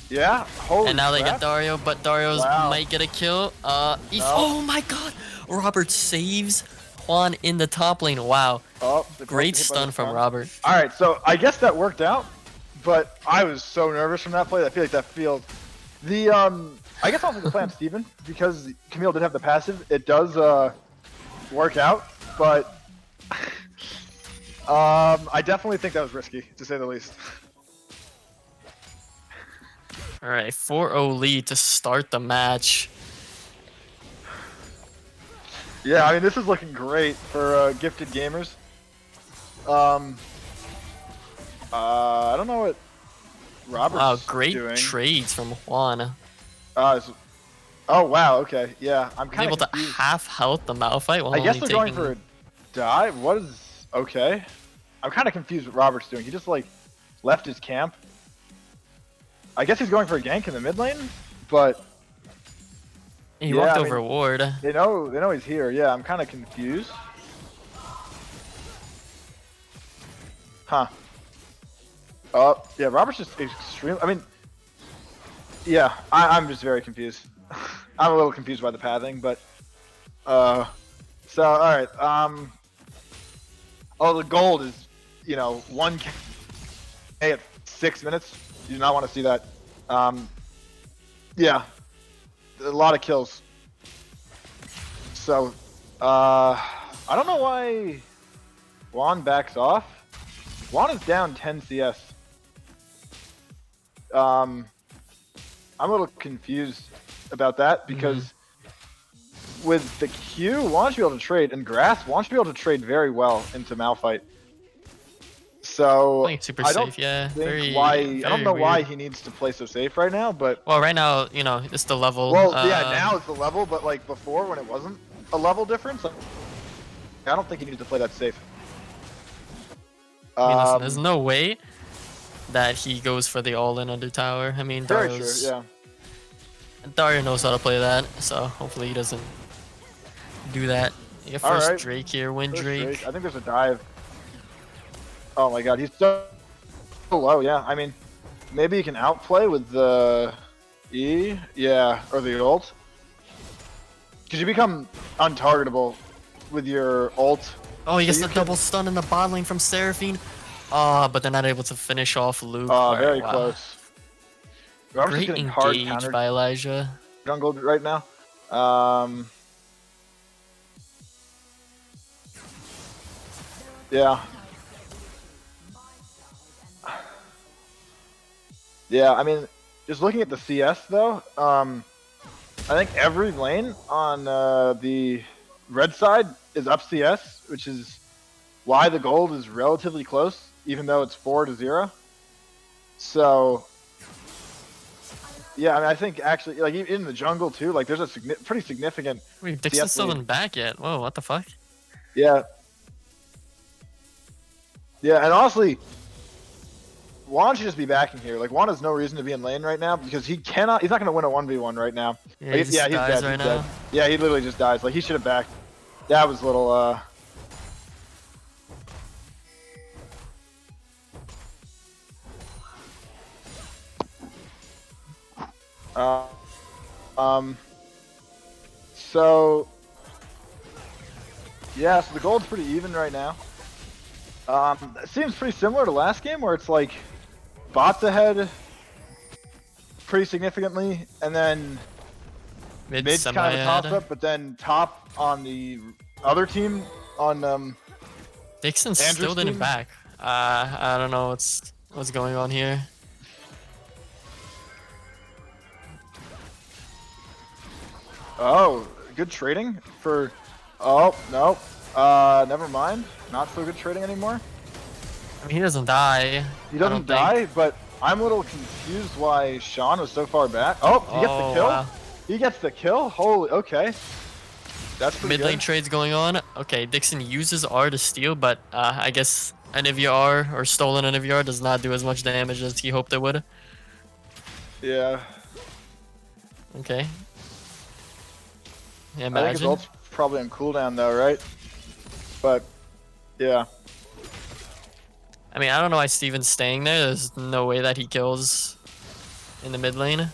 Yeah. Holy And now they crap. get Dario, but Dario's Wow. might get a kill. No. Oh my God! Robert saves Juan in the top lane. Wow, Oh, the great hit by the stun from stun. Robert. All right, so I guess that worked out, but I was so nervous from that play. I feel like that field. The I guess I'll have to play on Steven because Camille did have the passive. It does work out, but I definitely think that was risky to say the least. All right, 4-0 lead to start the match. Yeah, I mean this is looking great for gifted gamers. I don't know what Robert's Wow, great doing. trades from Juan. Oh wow, okay, yeah, I'm He's kind able of to confused. half health the Malphite while I guess only they're going taking... for a dive. What is okay? I'm kind of confused what Robert's doing. He just like left his camp. I guess he's going for a gank in the mid lane, but He yeah, walked I over mean, a ward. they know he's here. Yeah, I'm kind of confused. Huh. Oh yeah, Robert's just extreme. I mean, yeah, I'm just very confused. I'm a little confused by the pathing, but so all right. Oh, the gold is, you know, 1K at 6 minutes. You do not want to see that. Yeah, a lot of kills. So, I don't know why Juan backs off. Juan is down 10 CS. I'm a little confused about that because with the Q, Juan should be able to trade, and Grass, Juan should be able to trade very well into Malphite. So Playing super I don't safe, yeah. think Very I don't know why weird. he needs to play so safe right now, but Well, right now, you know, it's the level. well, yeah, now it's the level, but like before when it wasn't a level difference, I don't think he needs to play that safe. I mean, listen, there's no way that he goes for the all-in under tower. I mean, Very true, Dario's, yeah. Dario knows how to play that, so hopefully he doesn't do that. You get first Alright. Drake here, win First Drake. Drake. I think there's a dive. Oh my god, he's so low, yeah. I mean, maybe you can outplay with the E, yeah, or the ult. Because you become untargetable with your ult. Oh, he gets So the you can- double stun in the bot lane from Seraphine. Ah, but they're not able to finish off Luke. Oh, Alright, very wow. close. Robert's Great getting hard engage countered by Elijah. jungle right now. Yeah. Yeah, I mean, just looking at the CS though, I think every lane on the red side is up CS, which is why the gold is relatively close, even though it's 4-0. So, yeah, I mean, I think actually, like in the jungle too, like there's a pretty significant. Wait, Dixon's still lead. isn't back yet. Whoa, what the fuck? Yeah. Yeah, and honestly, Juan should just be backing here. Like Juan has no reason to be in lane right now because he's not going to win a 1v1 right now. Yeah, Like, he just he's dies dead. right He's now. dead. Yeah, he literally just dies. Like he should have backed. That was a little so yeah, so the gold's pretty even right now. It seems pretty similar to last game where it's like bots ahead pretty significantly, and then mid's kind of a toss semi-ahead. up, but then top on the other team on Dixon Andrew's still didn't team? back. I don't know what's going on here. Oh, good trading for. Oh no. Never mind. Not so good trading anymore. I mean, he doesn't die. He I doesn't don't think. die, but I'm a little confused why Sean was so far back. Oh, he gets the Oh, kill. wow. He gets the kill. Holy. Okay. That's pretty Mid lane good. trades going on. Okay, Dixon uses R to steal, but I guess Anivia R or stolen Anivia R does not do as much damage as he hoped it would. Yeah. Okay. Yeah, I think his imagine. ult's probably on cooldown though, right? But yeah. I mean, I don't know why Steven's staying there. There's no way that he kills in the mid lane.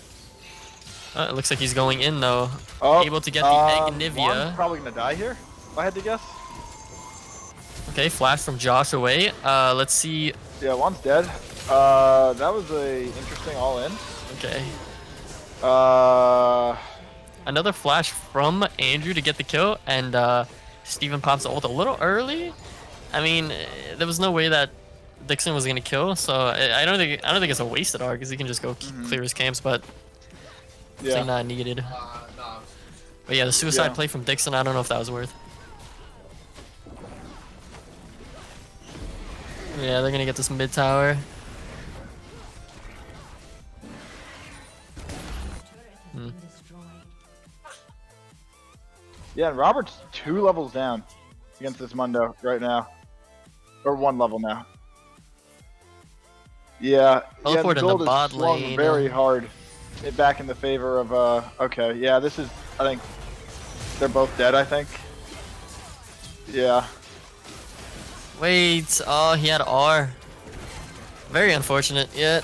Oh, it looks like he's going in though. Oh, Able to get the Anivia. Juan's probably gonna die here, if I had to guess. Okay, flash from Josh away. Let's see. Yeah, Juan's dead. That was a interesting all-in. Okay. Uh, Another flash from Andrew to get the kill, and Steven pops the ult a little early. I mean, there was no way that Dixon was gonna kill, so I don't think it's a wasted arc because he can just go clear his camps, but it's yeah. like not needed. But yeah, the suicide Yeah. play from Dixon, I don't know if that was worth. Yeah, they're gonna get this mid tower. Yeah, and Robert's 2 levels down against this Mundo right now. Or 1 level now. Yeah, Teleport the in the gold bot is swung lane. very hard back in the favor of, okay, yeah, this is, I think, they're both dead, I think. Yeah. Wait, oh, he had R. Very unfortunate, yeah.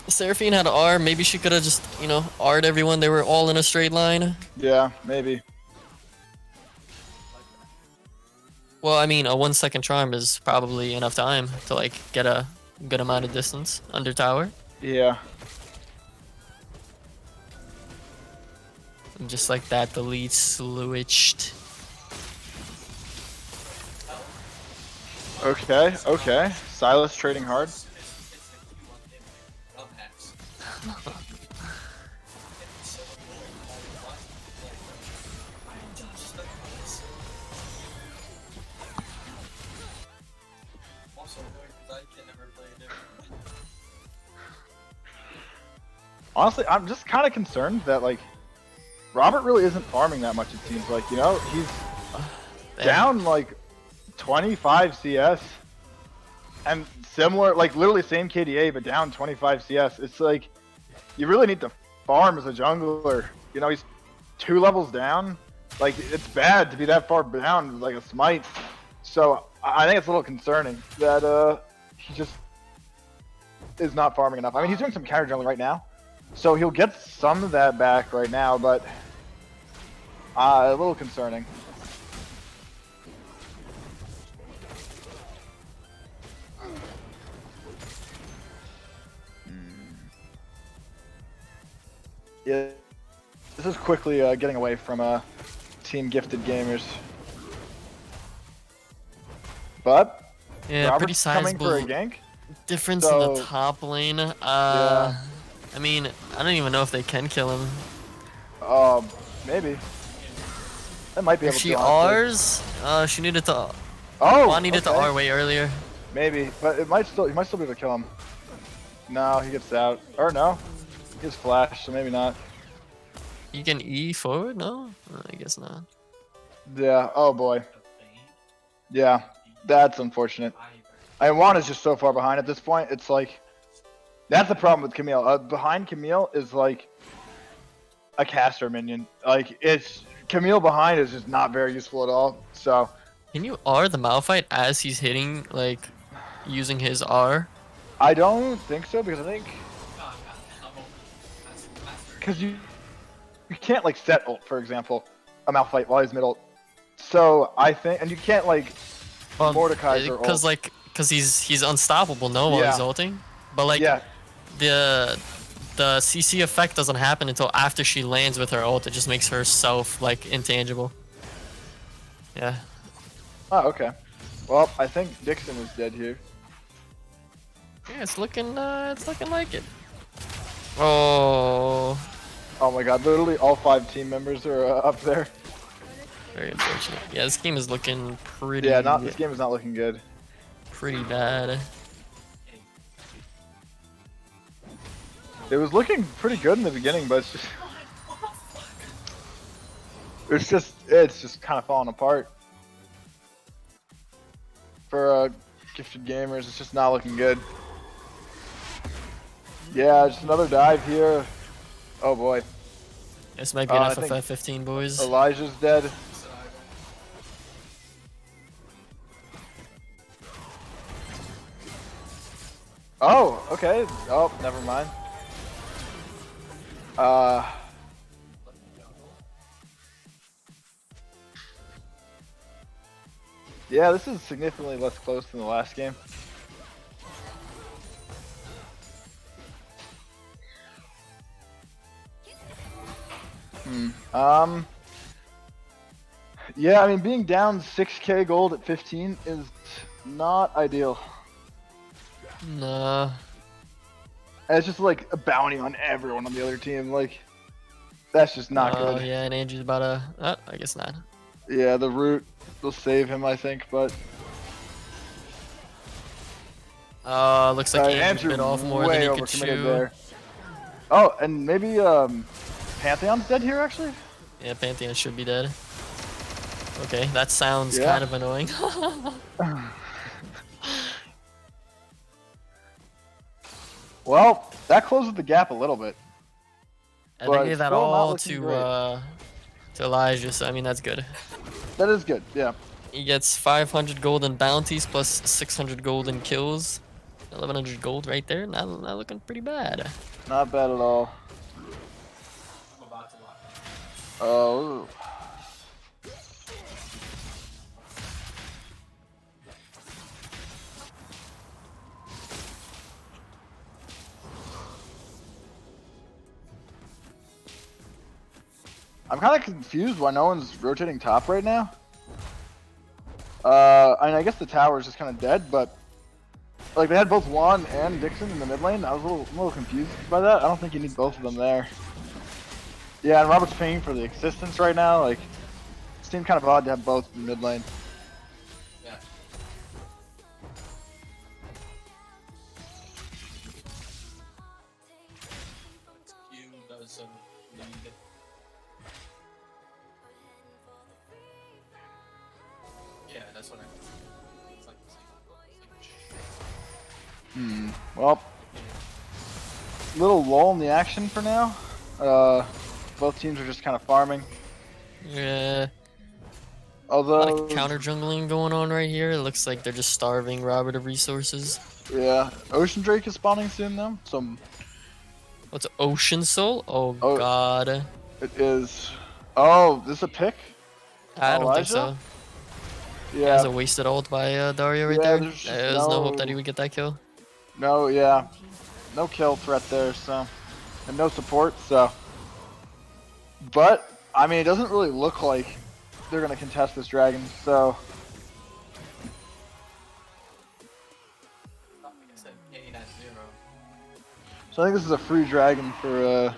Seraphine had R, maybe she could have just, you know, R'd everyone, they were all in a straight line. Yeah, maybe. Well, I mean, a 1 second charm is probably enough time to, like, get a good amount of distance under tower. Yeah. And just like that, the lead switched. Okay, okay. Silas trading hard. Honestly, I'm just kind of concerned that, like, Robert really isn't farming that much, it seems like, you know? He's down, like, 25 CS. And similar, like, literally same KDA, but down 25 CS. It's like, you really need to farm as a jungler. You know, he's 2 levels down. Like, it's bad to be that far down with, like, a smite. So, I think it's a little concerning that, he just is not farming enough. I mean, he's doing some counter jungling right now. So he'll get some of that back right now, but a little concerning. Yeah, this is quickly getting away from Team Gifted Gamers. But Yeah, Robert's pretty sizable coming for a gank. difference in So- the top lane. Yeah. I mean, I don't even know if they can kill him. Maybe. That might be If able she to. honestly. R's, she needed to. Oh, Juan needed to okay. R way earlier. Maybe, but it might still. You might still be able to kill him. No, he gets out. Or no, he gets flash, so maybe not. You can E forward? No? I guess not. Yeah. Oh boy. Yeah, that's unfortunate. I mean, Juan is just so far behind at this point. It's like that's the problem with Camille. Behind Camille is like a caster minion. Like it's Camille behind is just not very useful at all. So Can you R the Malphite as he's hitting, like, using his R? I don't think so because I think because you can't like set ult, for example, a Malphite while he's mid ult. So I think, and you can't like Mordekaiser ult. Because he's unstoppable, no, while he's Yeah. ulting. But like Yeah. the CC effect doesn't happen until after she lands with her ult. It just makes herself like intangible. Yeah. Oh, okay. Well, I think Dixon is dead here. Yeah, it's looking like it. Oh. Oh my god, literally all 5 team members are up there. Very unfortunate. Yeah, this game is looking pretty. Yeah, this game is not looking good. Pretty bad. It was looking pretty good in the beginning, but it's just kind of falling apart. For gifted gamers, it's just not looking good. Yeah, just another dive here. Oh boy. This might be an I think FFF 15, boys. Elijah's dead. Oh, okay. Oh, never mind. Yeah, this is significantly less close than the last game. Yeah, I mean, being down 6k gold at 15 is not ideal. Nah. And it's just like a bounty on everyone on the other team. Like, that's just not good. Yeah, and Andrew's about to. I guess not. Yeah, the root will save him, I think, but. Looks like Andrew bit off more than he could chew. There. Oh, and maybe Pantheon's dead here, actually? Yeah, Pantheon should be dead. Okay, that sounds kind of annoying. Well, that closes the gap a little bit. And they gave that all to Elijah, so I mean, that's good. That is good, yeah. He gets 500 golden bounties plus 600 golden kills. 1100 gold right there. Not looking pretty bad. Not bad at all. I'm about to watch. Oh. I'm kind of confused why no one's rotating top right now. I mean, I guess the tower is just kind of dead, but like they had both Juan and Dixon in the mid lane. I was a little confused by that. I don't think you need both of them there. Yeah, and Robert's paying for the existence right now. Like, it seemed kind of odd to have both in the mid lane. Yeah. Q doesn't need. Yeah, that's what I mean. It's like the same. Well, little lull in the action for now. Both teams are just kind of farming. Yeah. Although, A lot of counter jungling going on right here. It looks like they're just starving Robert of resources. yeah, Ocean Drake is spawning soon though. Some. What's Ocean Soul? Oh god. It is. Oh, this a pick? I don't think so. Elijah? Yeah. That's a wasted ult by Dario right there. There's no hope that he would get that kill. No, yeah. No kill threat there, so. And no support, so. But, I mean, it doesn't really look like they're going to contest this dragon, so. Like I said, 8 at 0. So I think this is a free dragon for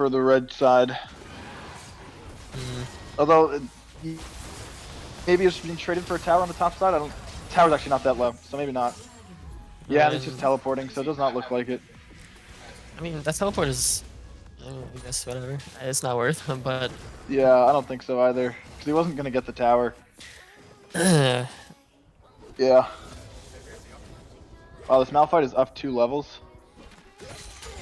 the red side. Although, maybe it's being traded for a tower on the top side. Tower's actually not that low, so maybe not. Yeah, it's just teleporting, so it does not look like it. I mean, that teleport is, I guess, whatever. It's not worth it, but. Yeah, I don't think so either. Because he wasn't going to get the tower. Yeah. Oh, this Malphite is up 2 levels.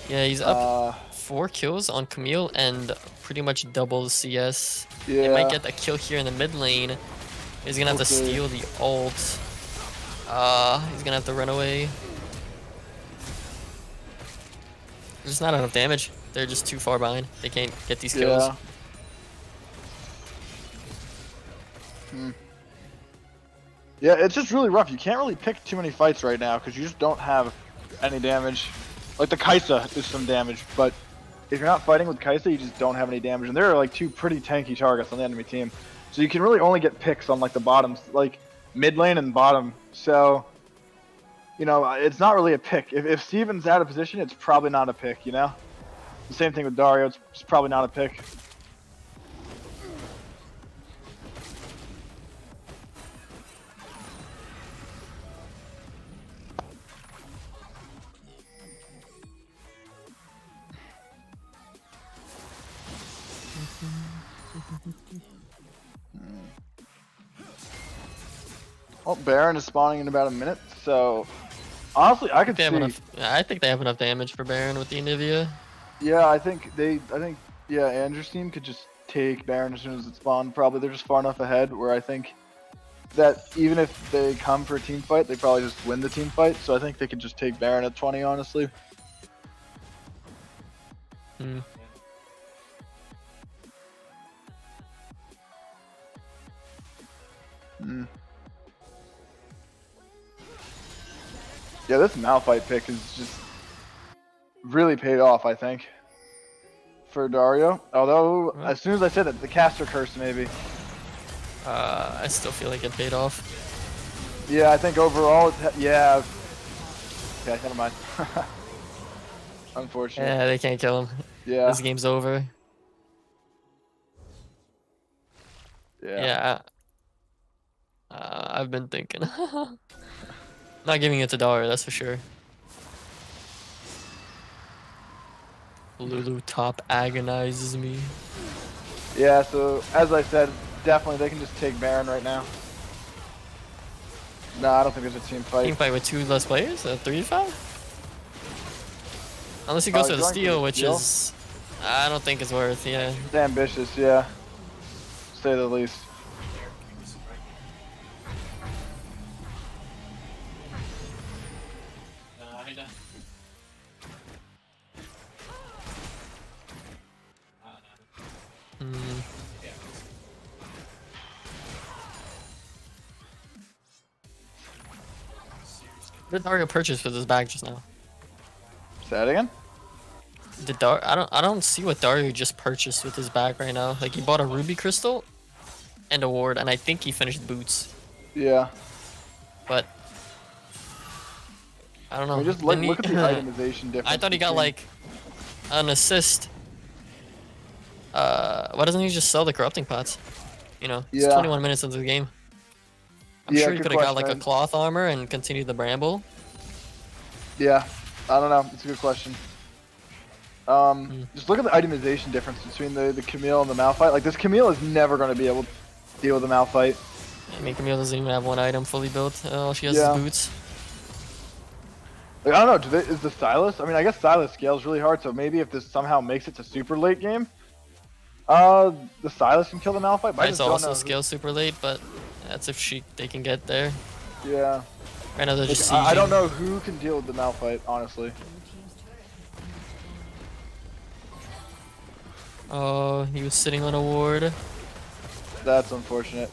Yeah, he's up 4 kills on Camille and pretty much double the CS. Yeah. He might get that kill here in the mid lane. He's gonna have to steal the ult. He's gonna have to run away. There's not enough damage. They're just too far behind. They can't get these kills. Yeah, it's just really rough. You can't really pick too many fights right now because you just don't have any damage. Like the Kaisa is some damage, but if you're not fighting with Kaisa, you just don't have any damage. And there are like 2 pretty tanky targets on the enemy team. So you can really only get picks on like the bottoms, like mid lane and bottom. So, you know, it's not really a pick. If Steven's out of position, it's probably not a pick, you know? The same thing with Dario. It's probably not a pick. Well, Baron is spawning in about a minute, so honestly, I could They have see. enough. I think they have enough damage for Baron with the Anivia. Yeah, I think yeah, Andrew's team could just take Baron as soon as it spawned. Probably they're just far enough ahead where I think that even if they come for a team fight, they probably just win the team fight. So I think they could just take Baron at 20, honestly. Hmm. Yeah, this Malphite pick is just really paid off, I think, for Dario. Although, as soon as I said it, the caster curse maybe. I still feel like it paid off. Yeah, I think overall, yeah. Okay, never mind. Unfortunate. Yeah, they can't kill him. Yeah. This game's over. Yeah. Yeah. I've been thinking. Not giving it to Dario, that's for sure. Lulu top agonizes me. Yeah, so as I said, definitely they can just take Baron right now. No, I don't think there's a team fight. Team fight with 2 less players? 3-5? Unless he goes for the going for steal, the which steal? is... I don't think it's worth, yeah. It's ambitious, yeah. To say the least. I know. Hmm. What did Dario purchase with his bag just now? Say that again? I don't see what Dario just purchased with his bag right now. Like he bought a ruby crystal and a ward, and I think he finished boots. Yeah. But I don't know. I mean, just Didn't look at the he- itemization difference. I thought he got between- like an assist. Why doesn't he just sell the corrupting pots? You know, it's Yeah. 21 minutes into the game. I'm Yeah, sure he good could have got like a question. cloth armor and continued the bramble. Yeah, I don't know. It's a good question. Just look at the itemization difference between the Camille and the Malphite. Like this Camille is never going to be able to deal with the Malphite. I mean, Camille doesn't even have one item fully built. All she has Yeah. is boots. Like, I don't know. Is the Silas? I mean, I guess Silas scales really hard. So maybe if this somehow makes it to super late game, the Silas can kill the Malphite. But I It's just don't also know. scales super late, but that's if they can get there. Yeah. Right now they're just I don't sieging. know who can deal with the Malphite, honestly. Oh, he was sitting on a ward. That's unfortunate.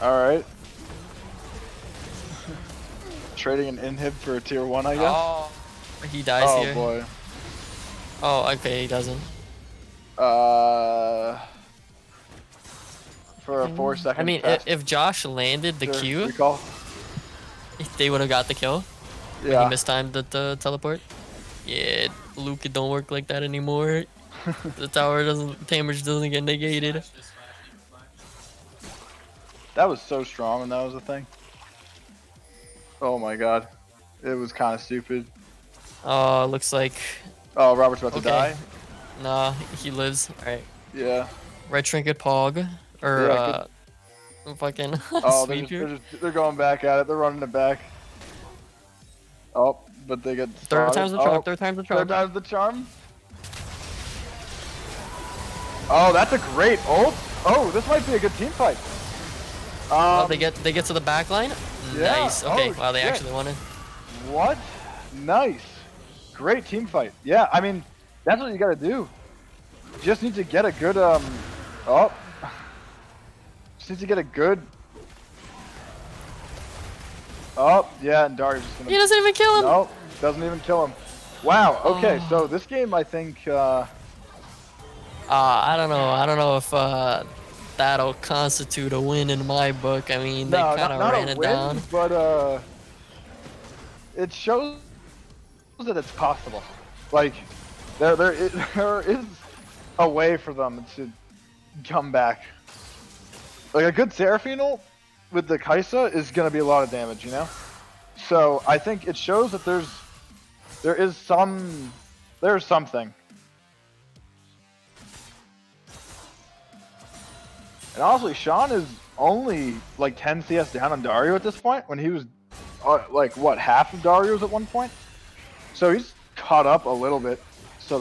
Alright. Trading an inhib for a tier 1, I guess? Oh, he dies Oh here. boy. Oh, okay, he doesn't. For a 4-second I mean, fast if Josh landed the Q, recall. they would have got the kill. But Yeah. he mistimed the teleport. Yeah, Luke, it don't work like that anymore. The tower damage doesn't get negated. That was so strong when that was a thing. Oh my god. It was kind of stupid. Oh, looks like Oh, Robert's about to Okay. die. nah, he lives. All right, Yeah. red trinket pog or Yeah, fucking Oh, sweet they're going back at it. They're running it back. Oh, but they get Third spotted. time's the charm. Oh, Third time's the third charm. time's the charm. Oh, that's a great ult. Oh, this might be a good team fight. Oh, they get to the back line. Yeah. Nice. Okay. Oh, Wow, they shit. actually won it. What? Nice. Great team fight. Yeah, I mean, that's what you gotta do. You just need to get a good, oh. Just need to get a good... Oh, yeah, and Dario's just gonna... He doesn't even kill him. No, doesn't even kill him. Wow, okay, so this game, I think, I don't know. I don't know if that'll constitute a win in my book. I mean, they No, kind of not ran a it win, down. but it shows that it's possible. Like, there is a way for them to come back. Like a good Seraphine ult with the Kaisa is gonna be a lot of damage, you know. So I think it shows that there's something. And honestly, Sean is only like 10 CS down on Dario at this point, when he was like what, half of Dario's at one point. So he's caught up a little bit. So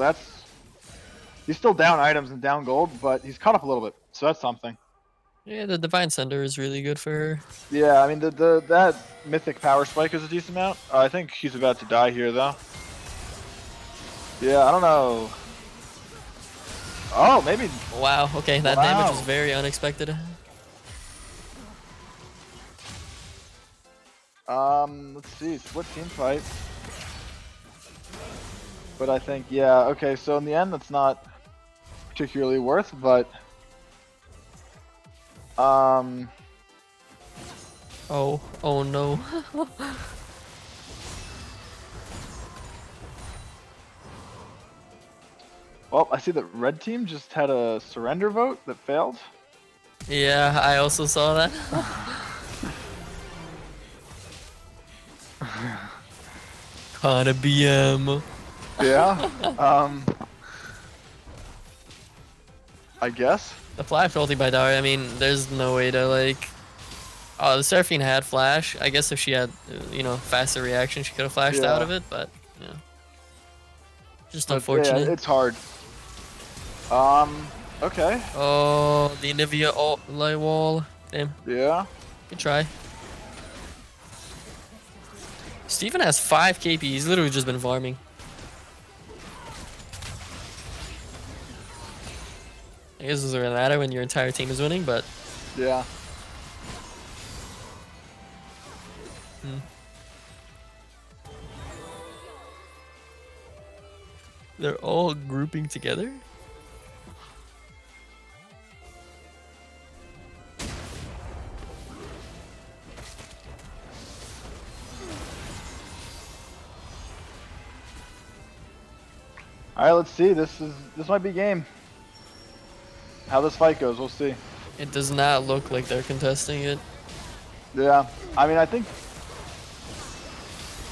he's still down items and down gold, but he's caught up a little bit. So that's something. Yeah, the Divine Sender is really good for her. Yeah, I mean that mythic power spike is a decent amount. I think he's about to die here though. Yeah, I don't know. Oh, maybe. Wow. Okay, that damage was very unexpected. Let's see, split team fight. But I think, yeah, okay, so in the end that's not particularly worth, but Oh no. well, I see that red team just had a surrender vote that failed. Yeah, I also saw that. Kinda BM. Yeah. I guess. The flash ulti by Daria, I mean, there's no way to like... Oh, the Seraphine had flash. I guess if she had, you know, faster reaction, she could have flashed out of it, but, yeah. Just unfortunate. Yeah, it's hard. Okay. Oh, the Nivea ult light wall. Damn. Yeah. Good try. Steven has 5 KP. He's literally just been farming. I guess it doesn't really matter when your entire team is winning, but... Yeah. They're all grouping together? Alright, let's see. This might be game. How this fight goes, we'll see. It does not look like they're contesting it. Yeah. I mean,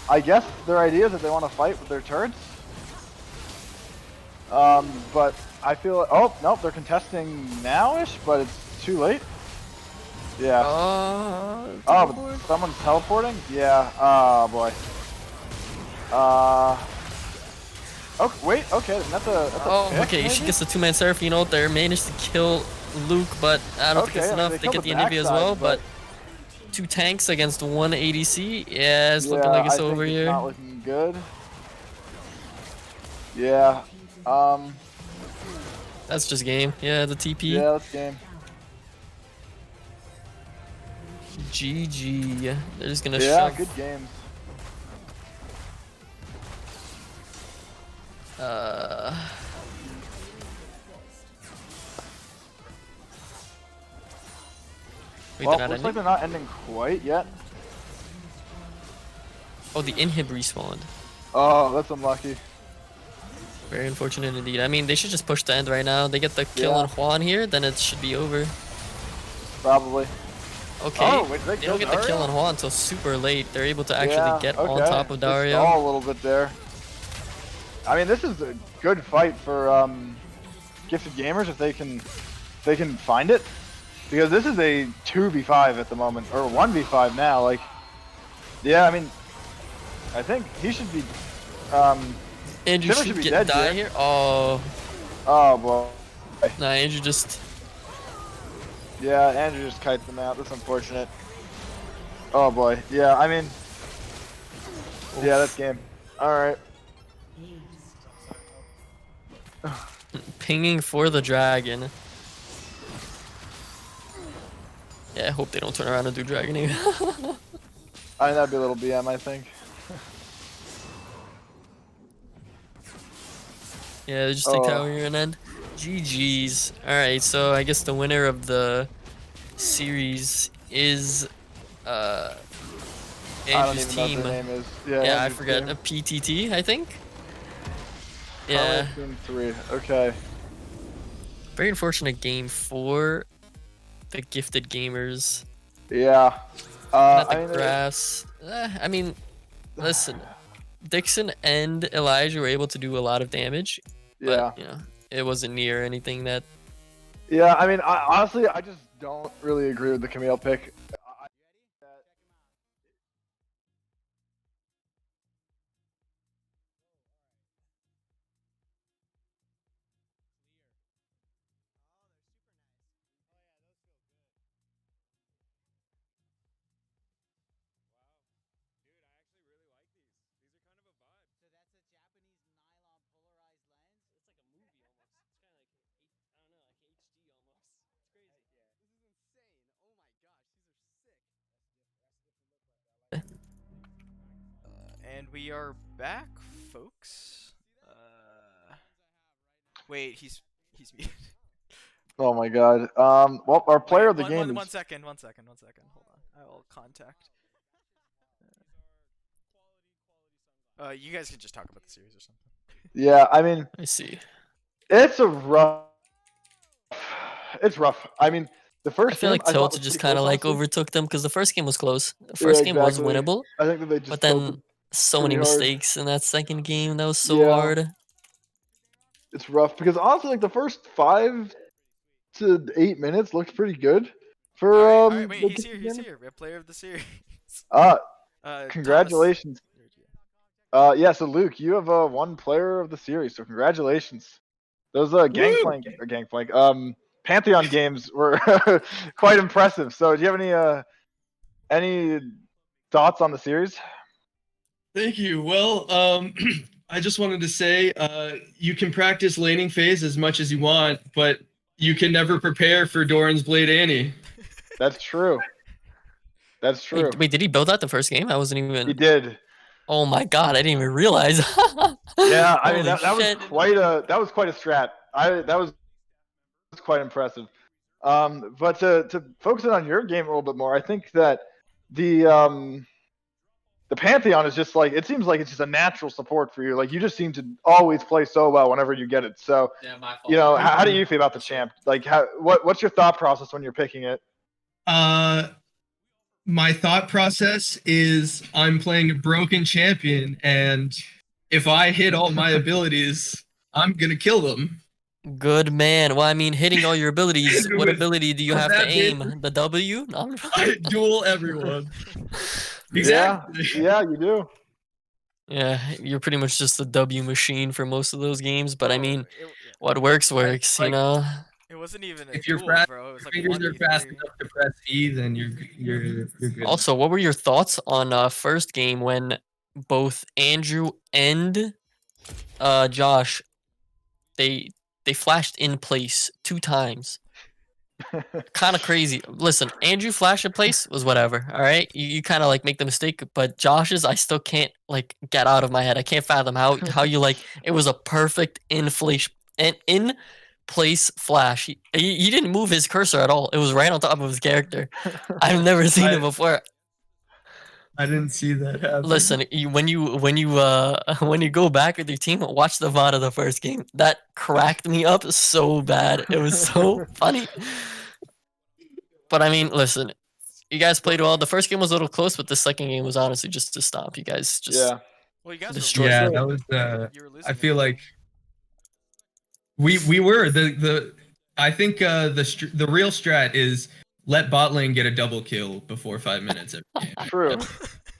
I guess their idea is that they want to fight with their turrets. But I feel, oh, nope, they're contesting now-ish, but it's too late. Yeah. Oh, but someone's teleporting? Yeah, oh boy. Oh, wait, okay, that's a pick, okay, maybe? she gets the 2-man Seraphine ult there, managed to kill Luke, but I don't think it's enough. They get the Anivia as well, but 2 tanks against 1 ADC? Yeah, it's looking like it's over here. Not looking good. Yeah, That's just game. Yeah, the TP. yeah, that's game. GG. They're just gonna Yeah, shove. good game. Wait, Well, they're not looks like ending? they're not ending quite yet. Oh, the inhib respawned. Oh, that's unlucky. Very unfortunate indeed. I mean, they should just push the end right now. They get the kill Yeah. on Juan here, then it should be over. Probably. Okay, Oh, wait, they don't get the kill Dario? on Juan until super late. They're able to actually Yeah, get on okay. top of They Dario. stall a little bit there. I mean, this is a good fight for gifted gamers if they can find it, because this is a 2v5 at the moment, or 1v5 now. Like, yeah, I mean, I think he should be. Andrew Timber should should be get dead die here. here. Oh, Oh boy. nah, Andrew just. Yeah, Andrew just kites them out. That's unfortunate. Oh boy. Yeah, I mean. Yeah, that's game. All right. Pinging for the dragon. Yeah, I hope they don't turn around and do dragon again. I mean, that'd be a little BM, I think. Yeah, they just take Oh. tower here and end. GG's. All right, so I guess the winner of the series is I don't Andrew's even know team. what their name is. Yeah, Yeah, I Andrew's forgot. team. PTT, I think. Currently Yeah. Team 3. Okay. Very unfortunate game for the gifted gamers. Yeah. Looking at the I mean, graphs. I mean, listen, Dixon and Elijah were able to do a lot of damage, yeah. but it wasn't near anything that. Yeah, I mean, honestly, I just don't really agree with the Camille pick. And we are back, folks. Wait, he's muted. Oh my god. Well, our player Wait, of the game is. one second. Hold on. I will contact. You guys can just talk about the series or something. Yeah, I mean, I see. it's a rough. It's rough. I mean, the I first feel game like I thought Tilted was just pretty kind of close, like honestly. overtook them because the first game was close. The Yeah, first game was exactly. winnable, I think that they just but then tilted so many pretty hard. mistakes in that second game. That was so Yeah. hard. It's rough because honestly, like the first 5 to 8 minutes looked pretty good for All right, wait, the he's gifted here. gamers. We have player of the series. Congratulations. Yeah, so Luke, you have one player of the series, so congratulations. Those Pantheon games were quite impressive. So, do you have any thoughts on the series? Thank you. Well, I just wanted to say, you can practice laning phase as much as you want, but you can never prepare for Doran's Blade Annie. That's true. That's true. Wait, did he build that the first game? I wasn't even. He did. Oh my god, I didn't even realize. Yeah, I mean Holy that was shit. quite a strat. That was quite impressive. But to focus in on your game a little bit more, I think that the Pantheon is just like, it seems like it's just a natural support for you. Like you just seem to always play so well whenever you get it. So Yeah, my fault. how do you feel about the champ? Like what's your thought process when you're picking it? My thought process is I'm playing a broken champion, and if I hit all my abilities, I'm gonna kill them. Good man. Well, I mean, hitting all your abilities. What ability do you have to that aim? bit- The W? No, I duel everyone. Exactly. Yeah, you do. Yeah, you're pretty much just the W machine for most of those games. But I mean, it, what works works, you know. it wasn't even a If you're duel, fast, bro. It was like fingers are 1v3. fast enough to press E, then you're good. Also, what were your thoughts on first game when both Andrew and Josh they flashed in place 2 times? Kind of crazy. Listen, Andrew flash in place was whatever. All right, you kind of like make the mistake, but Josh's I still can't like get out of my head. I can't fathom how you like it was a perfect inflation and in place flash. He didn't move his cursor at all. It was right on top of his character. I've never seen it before. I didn't see that happen. Listen, when you go back with your team, watch the VOD of the first game. That cracked me up so bad. It was so funny. But I mean, listen, you guys played well. The first game was a little close, but the second game was honestly just to stop. You guys just Well, you guys destroyed. Yeah, it. that was. You were losing I feel everything. like we were the. I think the real strat is let bot lane get a double kill before 5 minutes every game. True.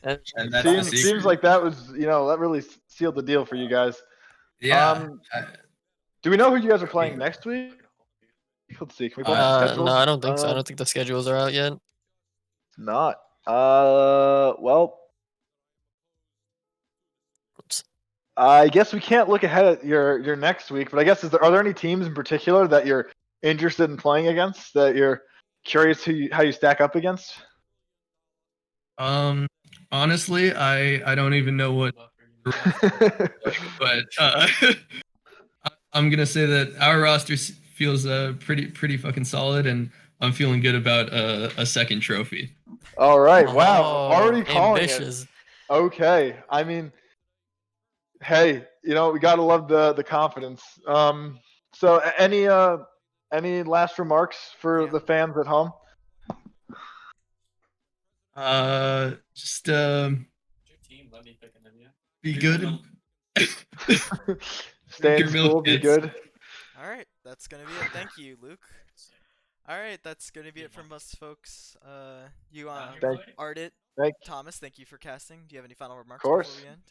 And that's the secret. Seems like that was, that really sealed the deal for you guys. Yeah. Do we know who you guys are playing next week? Let's see. Can we pull up the schedules? No, I don't think so. I don't think the schedules are out yet. It's not. Well, Oops. I guess we can't look ahead at your next week, but I guess are there any teams in particular that you're interested in playing against, that you're curious how you stack up against? Honestly, I don't even know what, but I'm gonna say that our roster feels pretty fucking solid, and I'm feeling good about a second trophy. All right. Wow. Oh, Already calling ambitious. it. Okay. I mean, hey, we gotta love the confidence. So any last remarks for the fans at home? Just be good. Stay in school. Be good. All right, that's gonna be it. Thank you, Luke. All right, that's gonna be it from us, folks. Ardit, Thomas, thank you for casting. Do you have any final remarks before we end?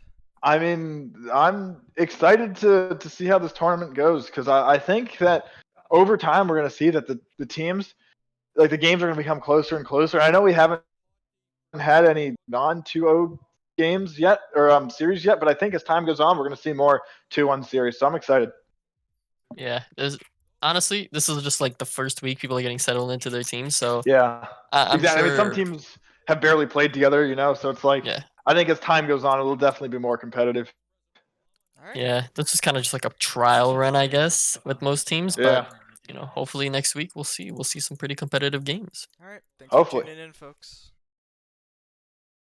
I mean, I'm excited to see how this tournament goes because I think that over time we're going to see that the teams, like the games, are going to become closer and closer. I know we haven't had any non-2-0 games yet or series yet, but I think as time goes on, we're going to see more 2-1 series. So I'm excited. Yeah, honestly, this is just like the first week people are getting settled into their teams. So yeah, I'm exactly. sure. I mean, some teams have barely played together, so it's like I think as time goes on, it'll definitely be more competitive. Yeah, this is kind of just like a trial run, I guess, with most teams. But hopefully next week we'll see some pretty competitive games. All right, thanks for tuning in, folks.